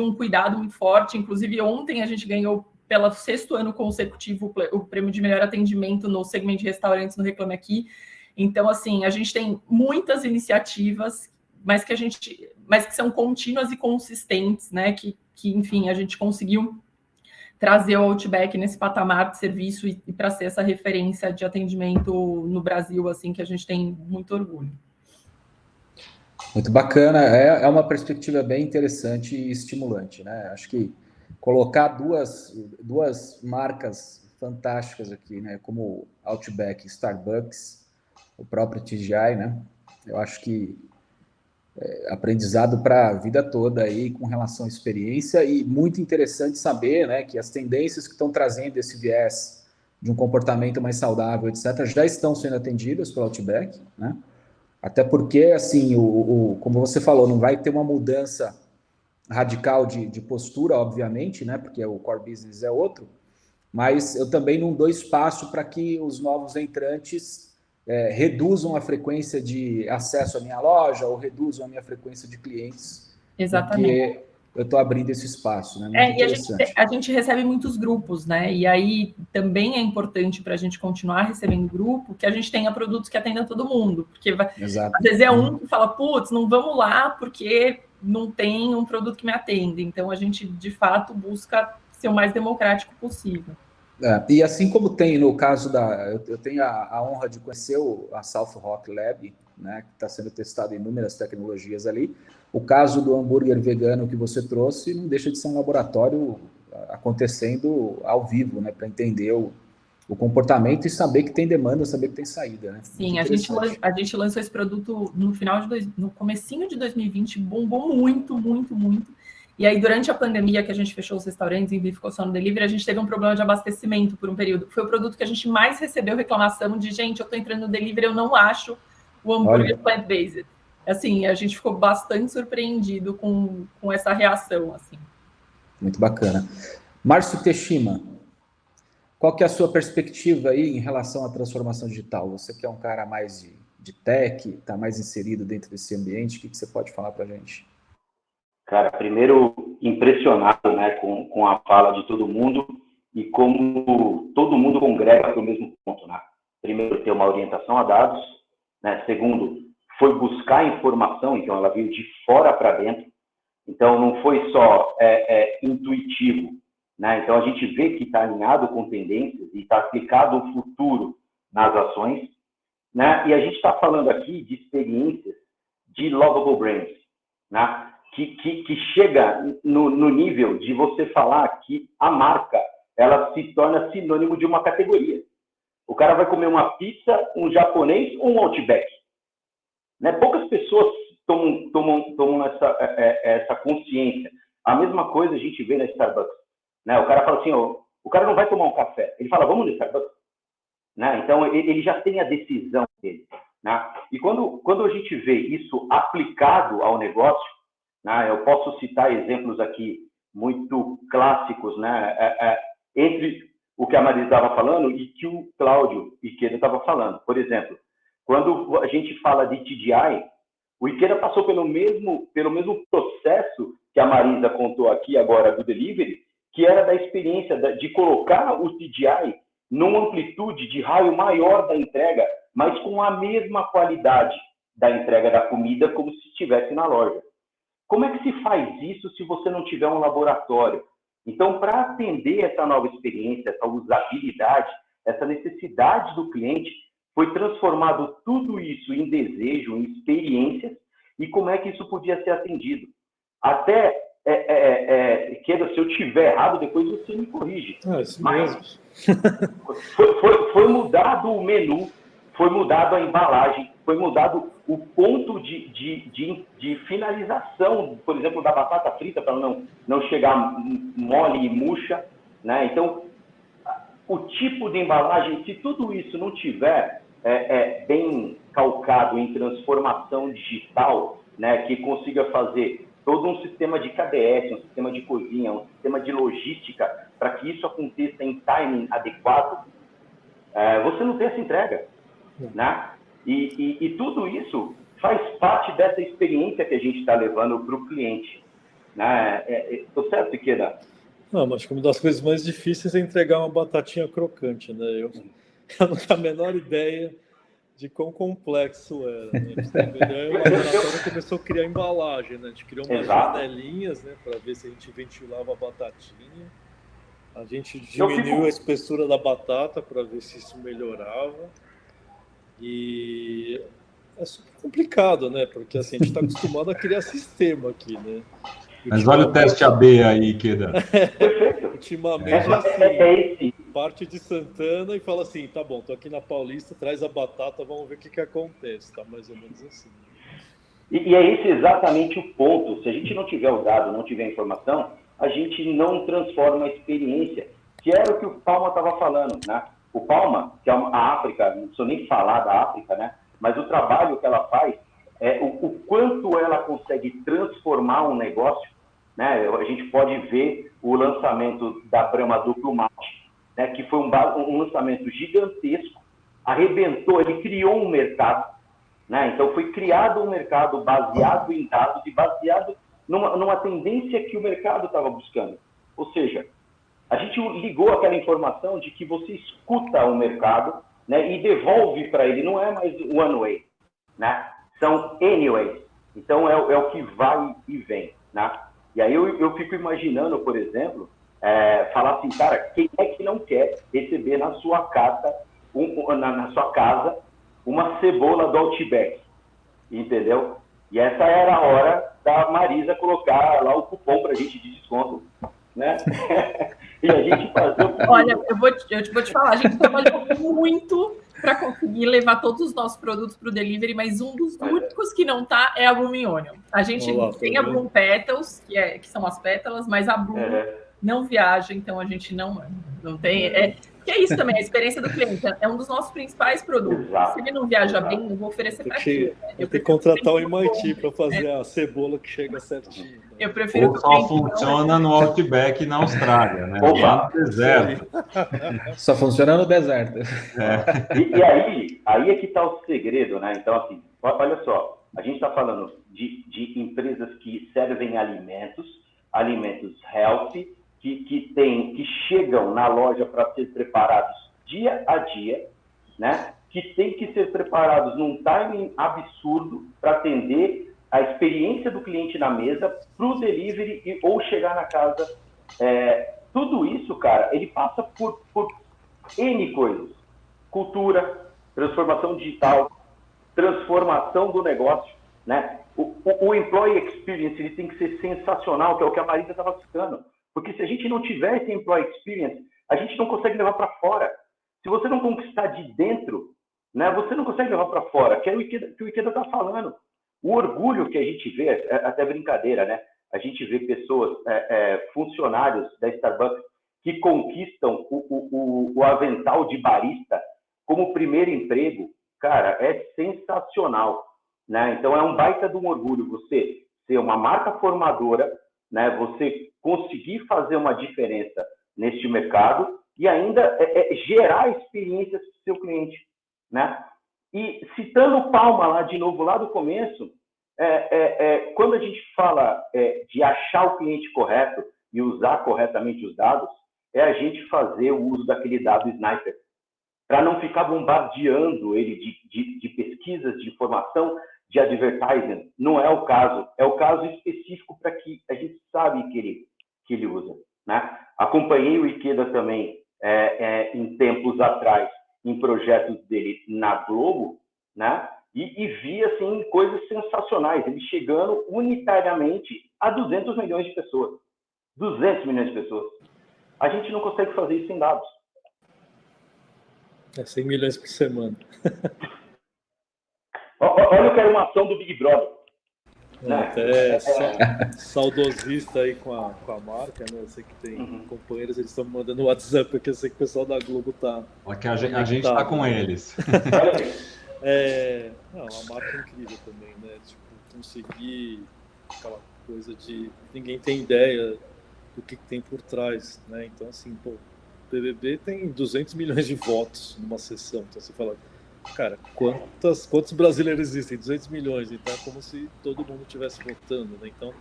um cuidado muito forte. Inclusive, ontem a gente ganhou, pelo 6º ano consecutivo, o prêmio de melhor atendimento no segmento de restaurantes no Reclame Aqui. Então, assim, a gente tem muitas iniciativas, mas que são contínuas e consistentes, né? Que enfim, a gente conseguiu trazer o Outback nesse patamar de serviço e para ser essa referência de atendimento no Brasil, assim, que a gente tem muito orgulho. Muito bacana, é uma perspectiva bem interessante e estimulante, né? Acho que colocar duas marcas fantásticas aqui, né? Como Outback e Starbucks, o próprio TGI, né? Eu acho que aprendizado para a vida toda aí com relação à experiência, e muito interessante saber, né, que as tendências que estão trazendo esse viés de um comportamento mais saudável, etc., já estão sendo atendidas pelo Outback, né? Até porque, assim, como você falou, não vai ter uma mudança radical de postura, obviamente, né? Porque o core business é outro, mas eu também não dou espaço para que os novos entrantes reduzam a frequência de acesso à minha loja ou reduzam a minha frequência de clientes. Exatamente. Porque eu estou abrindo esse espaço, né? Muito interessante. A gente recebe muitos grupos, né? E aí também é importante para a gente continuar recebendo grupo que a gente tenha produtos que atendam todo mundo. Porque às vezes é um que fala, putz, não vamos lá porque não tem um produto que me atenda. Então a gente, de fato, busca ser o mais democrático possível. E assim como tem no caso eu tenho a honra de conhecer a South Rock Lab, né, que está sendo testado em inúmeras tecnologias ali. O caso do hambúrguer vegano que você trouxe não deixa de ser um laboratório acontecendo ao vivo, né, para entender o comportamento e saber que tem demanda, saber que tem saída, né? Sim, a gente lançou esse produto no comecinho de 2020, bombou muito, muito, muito. E aí, durante a pandemia, que a gente fechou os restaurantes e ficou só no delivery, a gente teve um problema de abastecimento por um período. Foi o produto que a gente mais recebeu reclamação de, gente, eu estou entrando no delivery, eu não acho o hambúrguer plant-based. Assim, a gente ficou bastante surpreendido com essa reação, assim. Muito bacana. Márcio Teshima, qual que é a sua perspectiva aí em relação à transformação digital? Você que é um cara mais de tech, está mais inserido dentro desse ambiente, o que você pode falar para a gente? Cara, primeiro, impressionado, né, com a fala de todo mundo e como todo mundo congrega para o mesmo ponto, né? Primeiro, ter uma orientação a dados, né? Segundo, foi buscar informação, então ela veio de fora para dentro, então não foi só intuitivo, né? Então a gente vê que está alinhado com tendências e está aplicado o futuro nas ações, né? E a gente está falando aqui de experiências de lovable brands, né? Que chega no nível de você falar que a marca ela se torna sinônimo de uma categoria. O cara vai comer uma pizza, um japonês ou um Outback. Né? Poucas pessoas tomam essa consciência. A mesma coisa a gente vê na Starbucks. Né? O cara fala assim, o cara não vai tomar um café. Ele fala, vamos no Starbucks. Né? Então, ele já tem a decisão dele. Né? E quando a gente vê isso aplicado ao negócio, né, eu posso citar exemplos aqui muito clássicos, né, entre o que a Marisa estava falando e que o Cláudio Ikeda estava falando. Por exemplo, quando a gente fala de TDI, o Ikeda passou pelo mesmo processo que a Marisa contou aqui agora do delivery, que era da experiência de colocar o TDI numa amplitude de raio maior da entrega, mas com a mesma qualidade da entrega da comida como se estivesse na loja. Como é que se faz isso se você não tiver um laboratório? Então, para atender essa nova experiência, essa usabilidade, essa necessidade do cliente, foi transformado tudo isso em desejo, em experiências, e como é que isso podia ser atendido. Até, se eu tiver errado, depois você me corrige. Isso mesmo. Foi mudado o menu, foi mudado a embalagem, foi mudado o ponto de finalização, por exemplo, da batata frita, para não chegar mole e murcha, né? Então, o tipo de embalagem, se tudo isso não tiver bem calcado em transformação digital, né, que consiga fazer todo um sistema de KDS, um sistema de cozinha, um sistema de logística, para que isso aconteça em timing adequado, você não tem essa entrega, né? E tudo isso faz parte dessa experiência que a gente está levando para o cliente. Né? Estou certo, Ikeda? Não, mas uma das coisas mais difíceis é entregar uma batatinha crocante, né? Eu não tenho a menor ideia de quão complexo era. Né? O laboratório começou a criar embalagem, né? A gente criou umas janelinhas, né, para ver se a gente ventilava a batatinha. A gente diminuiu a espessura da batata para ver se isso melhorava. E é super complicado, né? Porque assim, a gente está acostumado a criar sistema aqui, né? Mas olha o teste AB aí, Ikeda. Ultimamente, assim, parte de Santana e fala assim, tá bom, tô aqui na Paulista, traz a batata, vamos ver o que acontece, tá mais ou menos assim. E é esse exatamente o ponto. Se a gente não tiver o dado, não tiver a informação, a gente não transforma a experiência, que era o que o Palma estava falando, né? O Palma, que é a África, não preciso nem falar da África, né? Mas o trabalho que ela faz, o quanto ela consegue transformar um negócio, né? A gente pode ver o lançamento da Brahma Duplo Malte. né, que foi um lançamento gigantesco, arrebentou, ele criou um mercado, né? Então foi criado um mercado baseado em dados e baseado numa tendência que o mercado estava buscando. Ou seja, a gente ligou aquela informação de que você escuta o mercado, né, e devolve para ele, não é mais one way, né? São anyways. Então é o que vai e vem, né? E aí eu fico imaginando, por exemplo, falar assim, cara, quem é que não quer receber na sua casa, na sua casa, uma cebola do Outback, entendeu? E essa era a hora da Marisa colocar lá o cupom para a gente de desconto, né? E a gente fazer o... Olha, eu vou te falar, a gente trabalhou muito para conseguir levar todos os nossos produtos para o delivery, mas um dos únicos que não tá é a Blooming Onion. A gente tem a Bloom Petals, que são as pétalas, mas a Bloom não viaja, então a gente não tem... Que é isso também, a experiência do cliente. É um dos nossos principais produtos. Exato. Se ele não viaja bem, não vou oferecer para ele. Eu tenho que contratar o MIT para fazer a cebola que chega certinho. Eu prefiro. Ou só funciona no Outback na Austrália, né? Lá no deserto. Só funciona no deserto. E aí é que está o segredo, né? Então, assim, olha só, a gente está falando de empresas que servem alimentos healthy, que chegam na loja para ser preparados dia a dia, né? Que tem que ser preparados num timing absurdo para atender a experiência do cliente na mesa, para o delivery ou chegar na casa. Tudo isso, cara, ele passa por N coisas. Cultura, transformação digital, transformação do negócio, né? O employee experience ele tem que ser sensacional, que é o que a Marisa estava citando. Porque se a gente não tiver esse employee experience, a gente não consegue levar para fora. Se você não conquistar de dentro, né, você não consegue levar para fora, que é o que o Ikeda está falando. O orgulho que a gente vê, até brincadeira, né? A gente vê pessoas, funcionários da Starbucks, que conquistam o avental de barista como primeiro emprego. Cara, é sensacional, né? Então é um baita de um orgulho você ser uma marca formadora, né? Você conseguir fazer uma diferença neste mercado e ainda gerar experiências para o seu cliente, né? E citando Palma lá de novo, lá do começo, quando a gente fala de achar o cliente correto e usar corretamente os dados, é a gente fazer o uso daquele dado sniper, para não ficar bombardeando ele de pesquisas, de informação, de advertising. Não é o caso. É o caso específico para que a gente sabe que ele usa, né? Acompanhei o Ikeda também em tempos atrás em projetos dele na Globo, né? E vi assim coisas sensacionais. Ele chegando unitariamente a 200 milhões de pessoas. 200 milhões de pessoas. A gente não consegue fazer isso em dados. 100 milhões por semana. Olha que era uma ação do Big Brother. Até saudosista aí com a marca, né? Eu sei que tem companheiros, eles estão me mandando WhatsApp, porque eu sei que o pessoal da Globo tá... Porque a gente tá com eles. A marca é incrível também, né? Tipo, conseguir aquela coisa de... Ninguém tem ideia do que tem por trás, né? Então, assim, pô, o BBB tem 200 milhões de votos numa sessão. Então, você fala... Cara, quantos brasileiros existem? 200 milhões. Então, é como se todo mundo estivesse votando, né? Então,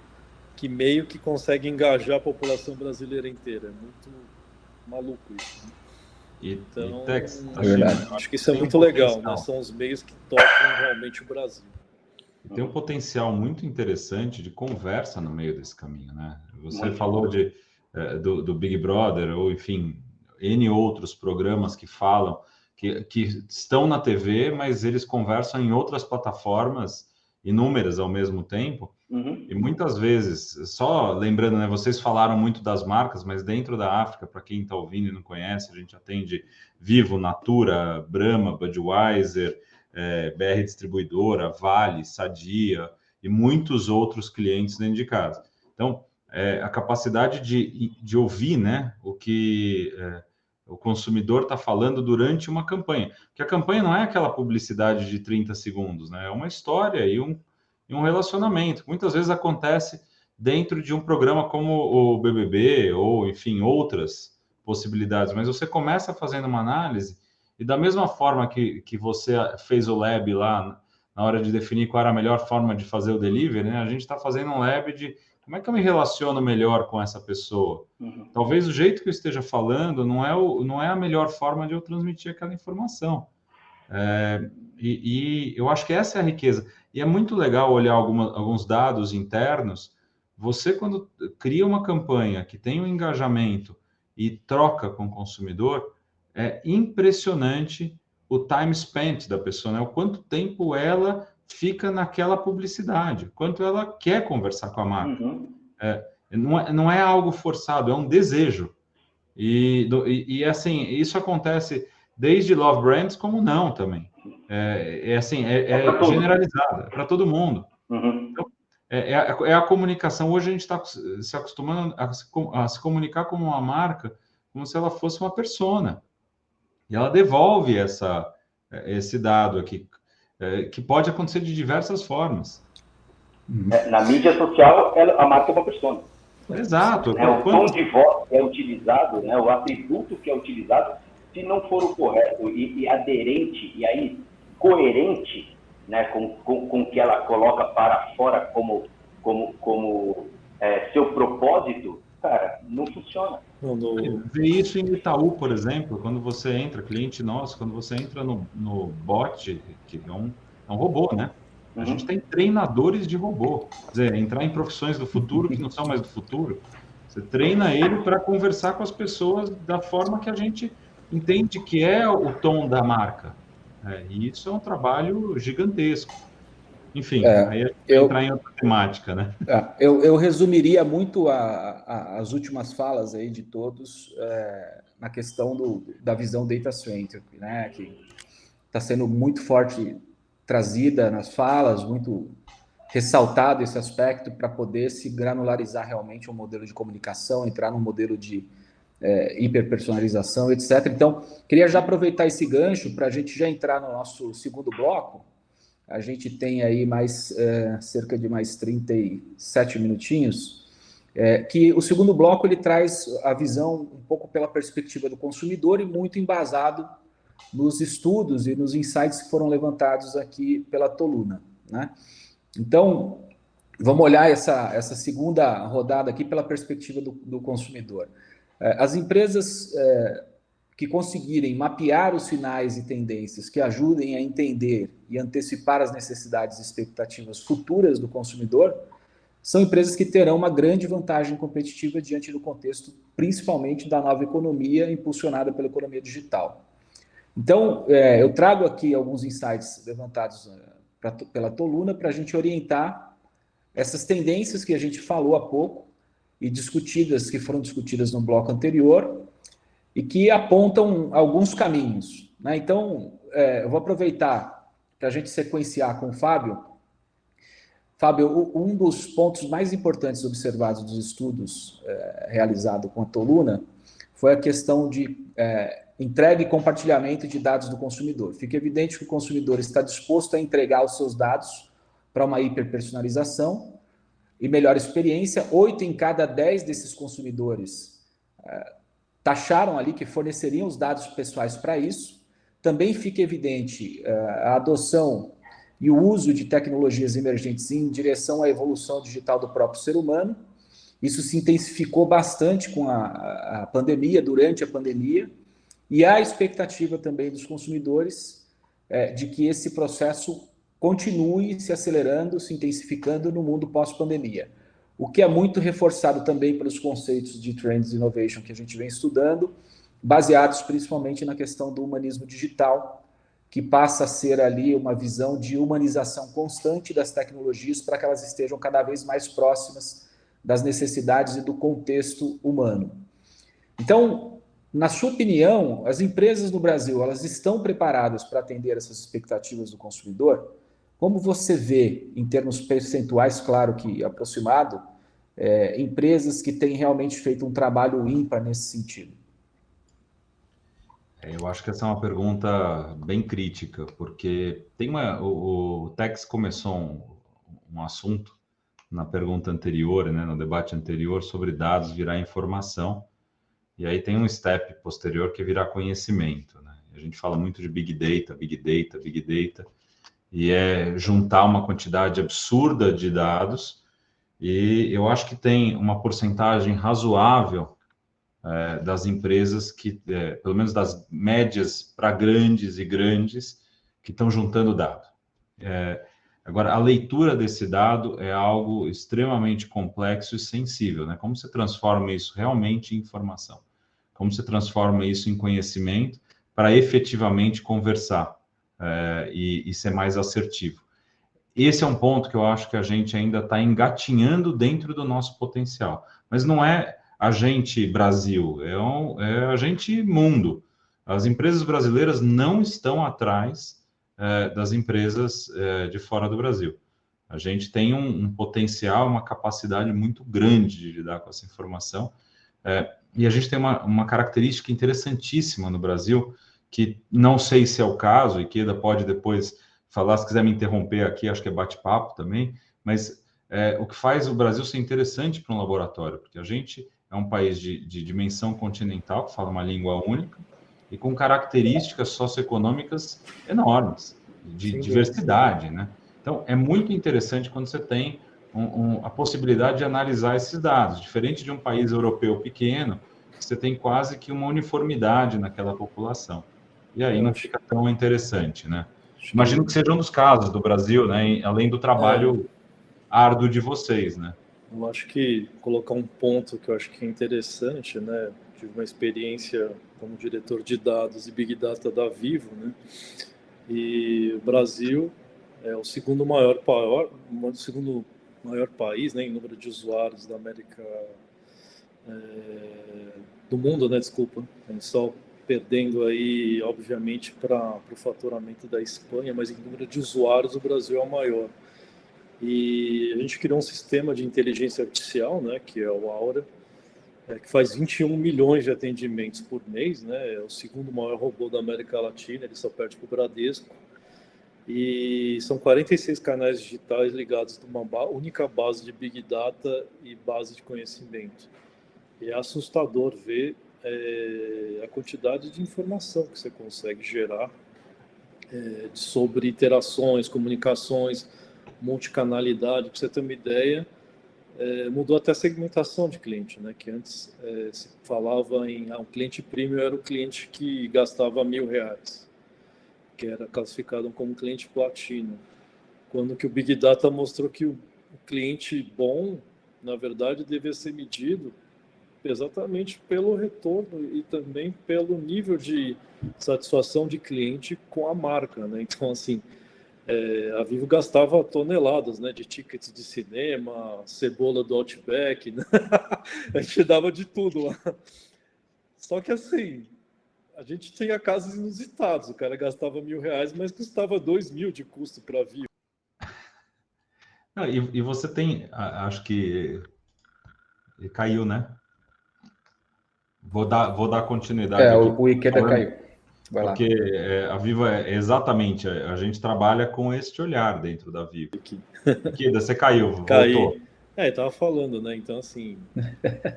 que meio que consegue engajar a população brasileira inteira. É muito maluco isso, né? Então, acho que isso é muito legal, né? São os meios que tocam realmente o Brasil. E tem um potencial muito interessante de conversa no meio desse caminho, né? Você falou do Big Brother, ou enfim, N outros programas que falam... Que estão na TV, mas eles conversam em outras plataformas, inúmeras ao mesmo tempo, e muitas vezes, só lembrando, né, vocês falaram muito das marcas, mas dentro da África, para quem está ouvindo e não conhece, a gente atende Vivo, Natura, Brahma, Budweiser, BR Distribuidora, Vale, Sadia e muitos outros clientes dentro de casa. Então, a capacidade de ouvir, né, o que... o consumidor está falando durante uma campanha. Porque a campanha não é aquela publicidade de 30 segundos, né? É uma história e um relacionamento. Muitas vezes acontece dentro de um programa como o BBB ou, enfim, outras possibilidades, mas você começa fazendo uma análise e da mesma forma que você fez o lab lá na hora de definir qual era a melhor forma de fazer o delivery, né? A gente está fazendo um lab de como é que eu me relaciono melhor com essa pessoa. Talvez o jeito que eu esteja falando não é a melhor forma de eu transmitir aquela informação. E eu acho que essa é a riqueza. E é muito legal olhar alguns dados internos. Você, quando cria uma campanha que tem um engajamento e troca com o consumidor, é impressionante o time spent da pessoa, né? O quanto tempo ela fica naquela publicidade, quanto ela quer conversar com a marca. Não é algo forçado, é um desejo. E assim, isso acontece desde Love Brands como não também. É generalizado, é para todo mundo. Então, é a comunicação. Hoje a gente está se acostumando a se comunicar como uma marca, como se ela fosse uma persona. E ela devolve esse dado aqui, que pode acontecer de diversas formas. Na mídia social, a marca é uma persona. Exato. O tom de voz que é utilizado, né, o atributo que é utilizado, se não for o correto e aderente, e aí coerente, né, com o que ela coloca para fora como seu propósito, cara, não funciona. Vê isso em Itaú, por exemplo, quando você entra, cliente nosso, quando você entra no bot, que é um robô, né? A gente tem treinadores de robô. Quer dizer, entrar em profissões do futuro que não são mais do futuro. Você treina ele para conversar com as pessoas da forma que a gente entende que é o tom da marca. E isso é um trabalho gigantesco. Enfim, aí a gente entrar em outra temática, né? Eu resumiria muito as últimas falas aí de todos na questão da visão data-centric, né? Que está sendo muito forte trazida nas falas, muito ressaltado esse aspecto para poder se granularizar realmente um modelo de comunicação, entrar num modelo de hiperpersonalização, etc. Então, queria já aproveitar esse gancho para a gente já entrar no nosso segundo bloco. A gente tem aí cerca de mais 37 minutinhos, que o segundo bloco ele traz a visão um pouco pela perspectiva do consumidor e muito embasado nos estudos e nos insights que foram levantados aqui pela Toluna, né? Então, vamos olhar essa segunda rodada aqui pela perspectiva do consumidor. As empresas que conseguirem mapear os sinais e tendências que ajudem a entender e antecipar as necessidades e expectativas futuras do consumidor são empresas que terão uma grande vantagem competitiva diante do contexto, principalmente da nova economia impulsionada pela economia digital. Então, eu trago aqui alguns insights levantados pela Toluna para a gente orientar essas tendências que a gente falou há pouco e que foram discutidas no bloco anterior e que apontam alguns caminhos, né? Então, eu vou aproveitar para a gente sequenciar com o Fábio. Fábio, um dos pontos mais importantes observados dos estudos realizados com a Toluna foi a questão de entrega e compartilhamento de dados do consumidor. Fica evidente que o consumidor está disposto a entregar os seus dados para uma hiperpersonalização e melhor experiência. 8 em cada 10 desses consumidores taxaram ali que forneceriam os dados pessoais para isso. Também fica evidente a adoção e o uso de tecnologias emergentes em direção à evolução digital do próprio ser humano. Isso se intensificou bastante com a pandemia, durante a pandemia, e há a expectativa também dos consumidores de que esse processo continue se acelerando, se intensificando no mundo pós-pandemia. O que é muito reforçado também pelos conceitos de Trends Innovation que a gente vem estudando, baseados principalmente na questão do humanismo digital, que passa a ser ali uma visão de humanização constante das tecnologias para que elas estejam cada vez mais próximas das necessidades e do contexto humano. Então, na sua opinião, as empresas no Brasil, elas estão preparadas para atender essas expectativas do consumidor? Como você vê, em termos percentuais, claro que aproximado, empresas que têm realmente feito um trabalho ímpar nesse sentido? Eu acho que essa é uma pergunta bem crítica, porque o Tex começou um assunto na pergunta anterior, né, no debate anterior, sobre dados virar informação. E aí tem um step posterior que é virar conhecimento, né? A gente fala muito de Big Data, Big Data, Big Data, e é juntar uma quantidade absurda de dados, e eu acho que tem uma porcentagem razoável das empresas que, pelo menos das médias para grandes e grandes, que estão juntando dado. Agora, a leitura desse dado é algo extremamente complexo e sensível, né? Como você transforma isso realmente em informação? Como você transforma isso em conhecimento para efetivamente conversar e ser mais assertivo? Esse é um ponto que eu acho que a gente ainda está engatinhando dentro do nosso potencial. Mas não é a gente Brasil, é a gente mundo. As empresas brasileiras não estão atrás das empresas de fora do Brasil. A gente tem um potencial, uma capacidade muito grande de lidar com essa informação. E a gente tem uma característica interessantíssima no Brasil, que não sei se é o caso, e que ainda pode depois falar, se quiser me interromper aqui, acho que é bate-papo também, mas o que faz o Brasil ser interessante para um laboratório, porque a gente é um país de dimensão continental, que fala uma língua única, e com características socioeconômicas enormes, de diversidade, né? Então, é muito interessante quando você tem a possibilidade de analisar esses dados, diferente de um país europeu pequeno, que você tem quase que uma uniformidade naquela população. E aí não fica tão interessante, né? Imagino que seja um dos casos do Brasil, né? Além do trabalho árduo de vocês, né? Eu acho que colocar um ponto que eu acho que é interessante, né? Tive uma experiência como diretor de dados e Big Data da Vivo, né? E o Brasil é o segundo maior país, né, em número de usuários da América do mundo, né? Desculpa, só perdendo aí, obviamente, para o faturamento da Espanha, mas em número de usuários o Brasil é o maior. E a gente criou um sistema de inteligência artificial, né, que é o Aura, que faz 21 milhões de atendimentos por mês, né, é o segundo maior robô da América Latina, ele só perde para o Bradesco. E são 46 canais digitais ligados numa única base de Big Data e base de conhecimento. E é assustador ver a quantidade de informação que você consegue gerar sobre interações, comunicações, multicanalidade. Para você ter uma ideia, mudou até a segmentação de cliente, né? Que antes se falava em um cliente premium era o cliente que gastava R$1.000, que era classificado como cliente platino. Quando que o Big Data mostrou que o cliente bom, na verdade, devia ser medido exatamente pelo retorno e também pelo nível de satisfação de cliente com a marca, né? Então, assim, a Vivo gastava toneladas, né, de tickets de cinema, cebola do Outback, né? A gente dava de tudo lá. Só que, assim, a gente tinha casos inusitados. O cara gastava R$1.000, mas custava R$2.000 de custo para a Vivo. E você tem, acho que caiu, né? Vou dar continuidade aqui. O Ikeda caiu. Vai lá. Porque a Vivo exatamente, a gente trabalha com este olhar dentro da Vivo. Ikeda, você caiu, voltou. Estava falando, né? Então, assim,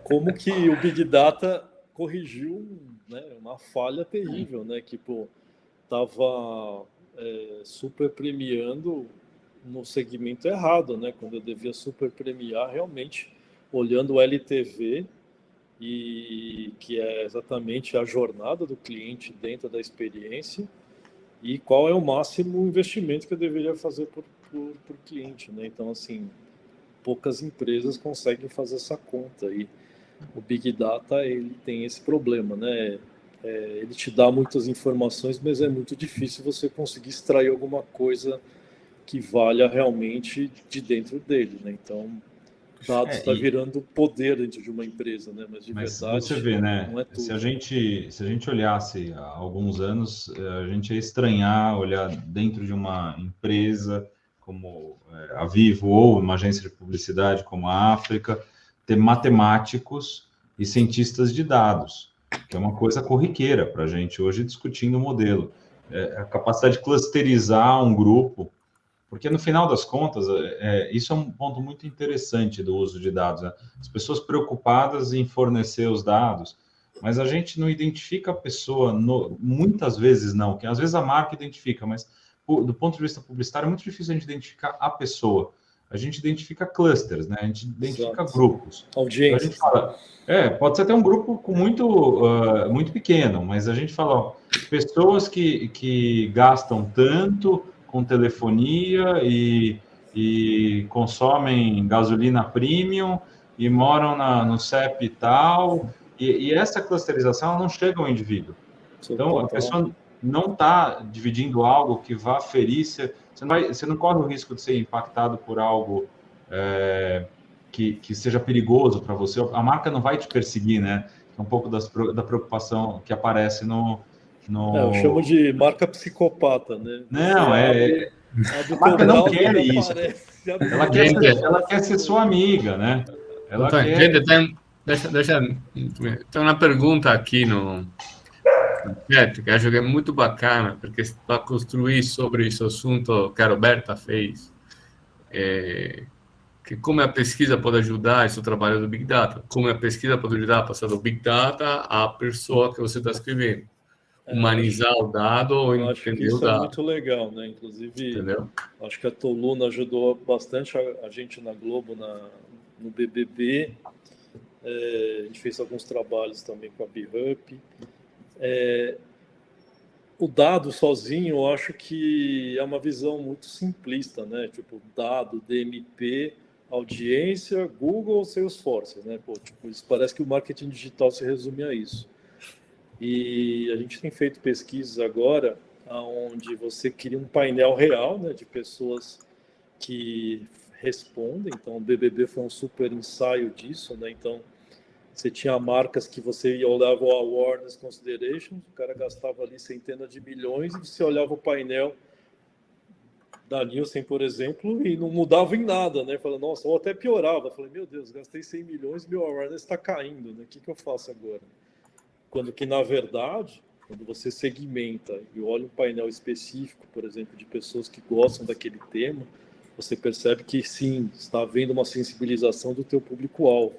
como que o Big Data corrigiu, né, uma falha terrível, né? Que, estava super premiando no segmento errado, né? Quando eu devia super premiar realmente olhando o LTV, e que é exatamente a jornada do cliente dentro da experiência e qual é o máximo investimento que eu deveria fazer por cliente, né? Então, assim, poucas empresas conseguem fazer essa conta e o Big Data, ele tem esse problema, né? Ele te dá muitas informações, mas é muito difícil você conseguir extrair alguma coisa que valha realmente de dentro dele, né? Então, dados está virando poder dentro de uma empresa, né? Mas verdade, você vê, né? Não é tudo. Se a gente olhasse há alguns anos, a gente ia estranhar olhar dentro de uma empresa como a Vivo ou uma agência de publicidade como a África, ter matemáticos e cientistas de dados, que é uma coisa corriqueira para a gente hoje discutindo o modelo. A capacidade de clusterizar um grupo, porque no final das contas, isso é um ponto muito interessante do uso de dados, né? As pessoas preocupadas em fornecer os dados, mas a gente não identifica a pessoa, muitas vezes não, que às vezes a marca identifica, mas do ponto de vista publicitário é muito difícil a gente identificar a pessoa. A gente identifica clusters, né? A gente identifica grupos. Audiência. Então a gente fala, pode ser até um grupo com muito pequeno, mas a gente fala, ó, pessoas que gastam tanto com telefonia e consomem gasolina premium e moram no CEP e tal, e essa clusterização não chega ao indivíduo. Então, a pessoa não está dividindo algo que vá ferir, você não corre o risco de ser impactado por algo que seja perigoso para você. A marca não vai te perseguir, né? É um pouco da preocupação que aparece no... eu chamo de marca psicopata, né? Não, a marca não quer isso. Ela quer ser sua amiga, né? Ela quer... Gente, tem uma pergunta aqui no chat, que acho que é muito bacana, porque para construir sobre esse assunto que a Roberta fez, que como a pesquisa pode ajudar esse trabalho do Big Data, como a pesquisa pode ajudar a passar do Big Data à pessoa que você está escrevendo. Humanizar o dado ou entender o dado. Acho que isso é muito legal, né? Inclusive, entendeu? Acho que a Toluna ajudou bastante a gente na Globo, no BBB. A gente fez alguns trabalhos também com a BHUP. O dado sozinho, eu acho que é uma visão muito simplista, né? Tipo, dado, DMP, audiência, Google, Salesforce, né? Isso parece que o marketing digital se resume a isso. E a gente tem feito pesquisas agora onde você cria um painel real, né, de pessoas que respondem. Então, o BBB foi um super ensaio disso, né? Então, você tinha marcas que você olhava o Awareness Considerations, o cara gastava ali centenas de milhões, e você olhava o painel da Nielsen, por exemplo, e não mudava em nada, né? Falando, nossa, ou até piorava. Falei, meu Deus, gastei 100 milhões e meu Awareness está caindo, né? O que eu faço agora? Quando que, na verdade, quando você segmenta e olha um painel específico, por exemplo, de pessoas que gostam daquele tema, você percebe que, sim, está havendo uma sensibilização do teu público-alvo.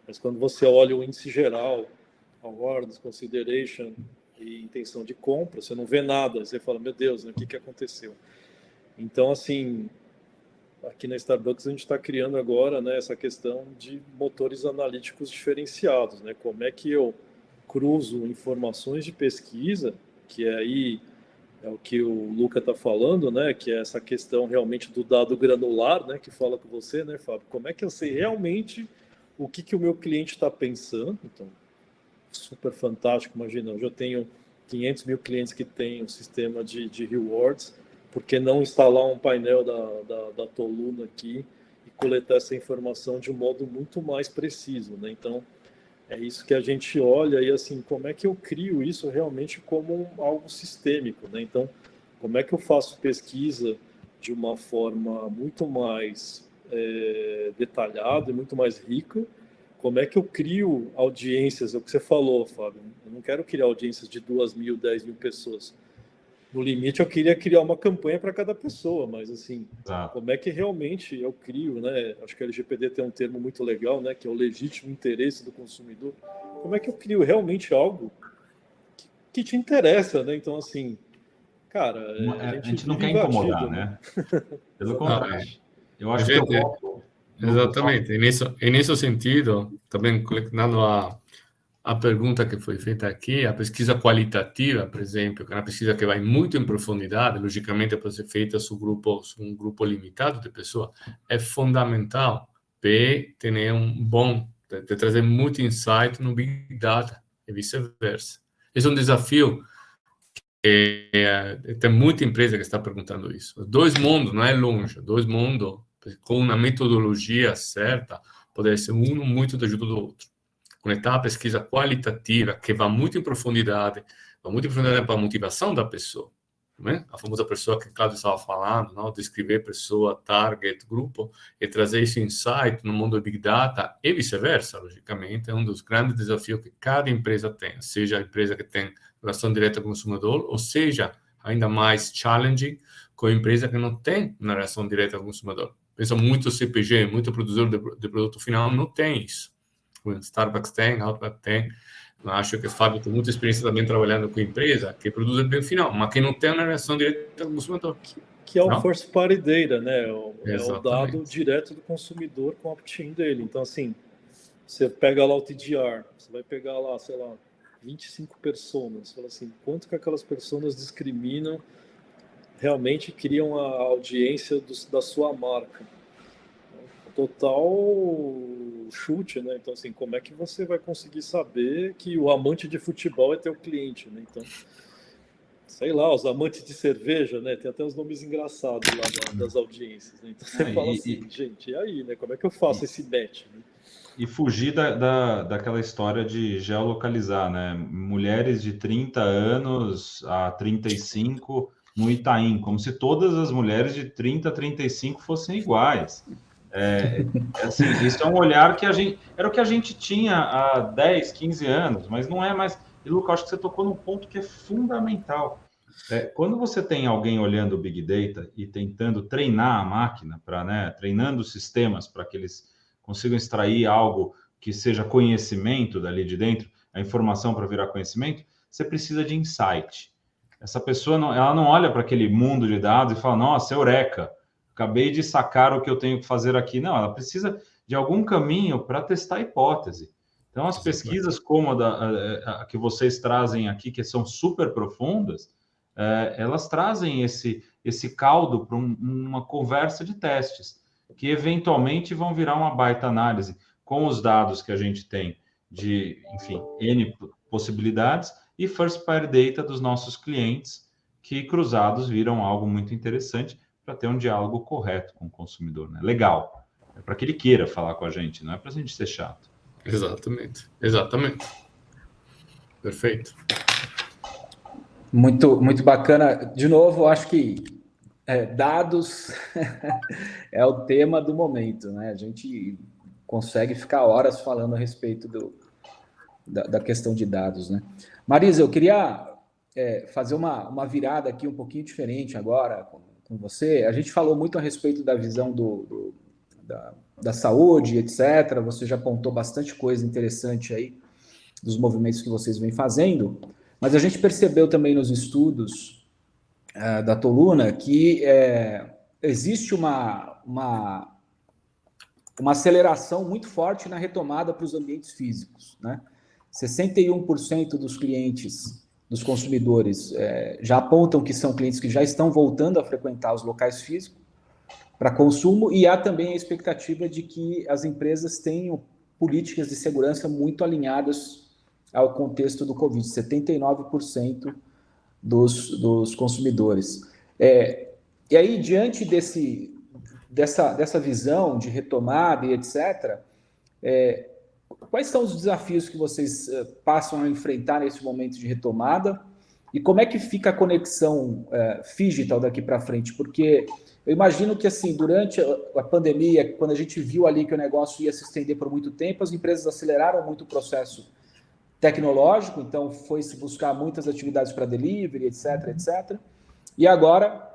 Mas quando você olha o índice geral, awareness, consideration e intenção de compra, você não vê nada. Você fala, meu Deus, né, o que aconteceu? Então, assim, aqui na Starbucks a gente está criando agora, né, essa questão de motores analíticos diferenciados, né? Como é que eu cruzo informações de pesquisa, que aí é o que o Luca está falando, né? Que é essa questão realmente do dado granular, né? Que fala com você, né, Fábio? Como é que eu sei realmente o que o meu cliente está pensando? Então, super fantástico. Imagina, eu já tenho 500 mil clientes que têm um sistema de rewards. Por que não instalar um painel da Toluna aqui e coletar essa informação de um modo muito mais preciso, né? Então, é isso que a gente olha e, assim, como é que eu crio isso realmente como algo sistêmico, né? Então, como é que eu faço pesquisa de uma forma muito mais detalhada e muito mais rica? Como é que eu crio audiências? É o que você falou, Fábio. Eu não quero criar audiências de 2.000, 10.000 pessoas. No limite, eu queria criar uma campanha para cada pessoa, mas, assim, como é que realmente eu crio, né? Acho que a LGPD tem um termo muito legal, né? Que é o legítimo interesse do consumidor. Como é que eu crio realmente algo que te interessa, né? Então, assim, cara, a gente não quer incomodar, né? Pelo contrário. Eu acho que exatamente. E nesse sentido, também conectando a pergunta que foi feita aqui, a pesquisa qualitativa, por exemplo, que é uma pesquisa que vai muito em profundidade, logicamente pode ser feita sobre um grupo limitado de pessoas, é fundamental para ter de trazer muito insight no Big Data e vice-versa. Esse é um desafio que tem muita empresa que está perguntando isso. Dois mundos, não é longe, dois mundos com uma metodologia certa, pode ser um muito de ajuda do outro. Conectar a pesquisa qualitativa, que vai muito em profundidade para a motivação da pessoa, né? A famosa pessoa que o Cláudio estava falando, não? Descrever pessoa, target, grupo, e trazer esse insight no mundo do Big Data e vice-versa, logicamente, é um dos grandes desafios que cada empresa tem, seja a empresa que tem relação direta com o consumidor, ou seja, ainda mais challenging, com a empresa que não tem uma relação direta com o consumidor. Pensa muito CPG, muito produtor de produto final não tem isso. O Starbucks tem, Outback tem, Eu acho que o Fábio tem muita experiência também trabalhando com empresa que produz bem final, mas que não tem uma relação direta com o consumidor. Que é o não? first party data, né? É o Exatamente. dado direto do consumidor com o opt-in dele. Então, assim, você pega lá o TDR, você vai pegar lá, sei lá, 25 pessoas. Você fala assim, quanto que aquelas pessoas discriminam, realmente criam a audiência da sua marca. Total chute, né? Então, assim, como é que você vai conseguir saber que o amante de futebol é teu cliente, né? Então, sei lá, os amantes de cerveja, né? Tem até uns nomes engraçados lá das audiências, né? Então você fala assim, gente, e aí, né? Como é que eu faço esse match? Né? E fugir daquela história de geolocalizar, né? Mulheres de 30 anos a 35 no Itaim, como se todas as mulheres de 30 a 35 fossem iguais. Assim, isso é um olhar que era o que a gente tinha há 10, 15 anos, mas não é mais. E, Luca, acho que você tocou num ponto que é fundamental. Quando você tem alguém olhando o Big Data e tentando treinar a máquina, treinando os sistemas para que eles consigam extrair algo que seja conhecimento dali de dentro, a informação para virar conhecimento, você precisa de insight. Essa pessoa ela não olha para aquele mundo de dados e fala, nossa, eureka, acabei de sacar o que eu tenho que fazer aqui. Não, ela precisa de algum caminho para testar a hipótese. Então, as pesquisas como a que vocês trazem aqui, que são super profundas, elas trazem esse caldo para uma conversa de testes, que eventualmente vão virar uma baita análise com os dados que a gente tem de, enfim, N possibilidades e first party data dos nossos clientes, que cruzados viram algo muito interessante para ter um diálogo correto com o consumidor, né? Legal. É para que ele queira falar com a gente, não é para a gente ser chato. Exatamente. Perfeito. Muito, muito bacana. De novo, acho que dados é o tema do momento, né? A gente consegue ficar horas falando a respeito da questão de dados, né? Marisa, eu queria fazer uma virada aqui um pouquinho diferente agora com você. A gente falou muito a respeito da visão da saúde, etc. Você já apontou bastante coisa interessante aí dos movimentos que vocês vêm fazendo, mas a gente percebeu também nos estudos da Toluna que existe uma aceleração muito forte na retomada para os ambientes físicos, né? 61% dos clientes, dos consumidores, já apontam que são clientes que já estão voltando a frequentar os locais físicos para consumo, e há também a expectativa de que as empresas tenham políticas de segurança muito alinhadas ao contexto do Covid, 79% dos consumidores. E aí, diante dessa visão de retomada e etc., quais são os desafios que vocês passam a enfrentar nesse momento de retomada? E como é que fica a conexão Phygital daqui para frente? Porque eu imagino que, assim, durante a pandemia, quando a gente viu ali que o negócio ia se estender por muito tempo, as empresas aceleraram muito o processo tecnológico, então foi-se buscar muitas atividades para delivery, etc, etc. E agora,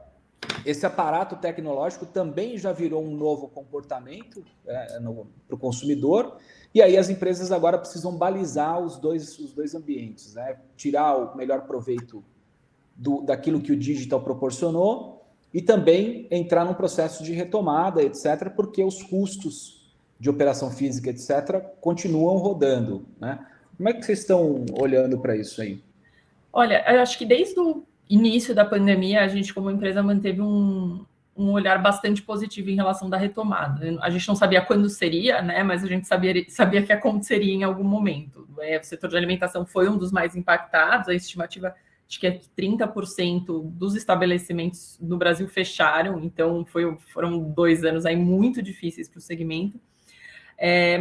esse aparato tecnológico também já virou um novo comportamento para o consumidor, e aí as empresas agora precisam balizar os dois ambientes, né? Tirar o melhor proveito daquilo que o digital proporcionou e também entrar num processo de retomada, etc., porque os custos de operação física, etc., continuam rodando, né? Como é que vocês estão olhando para isso aí? Olha, eu acho que desde o início da pandemia, a gente, como empresa, manteve um olhar bastante positivo em relação da retomada. A gente não sabia quando seria, né? Mas a gente sabia que aconteceria em algum momento. O setor de alimentação foi um dos mais impactados. A estimativa, acho que é que 30% dos estabelecimentos no Brasil fecharam. Então, foram 2 anos aí muito difíceis para o segmento.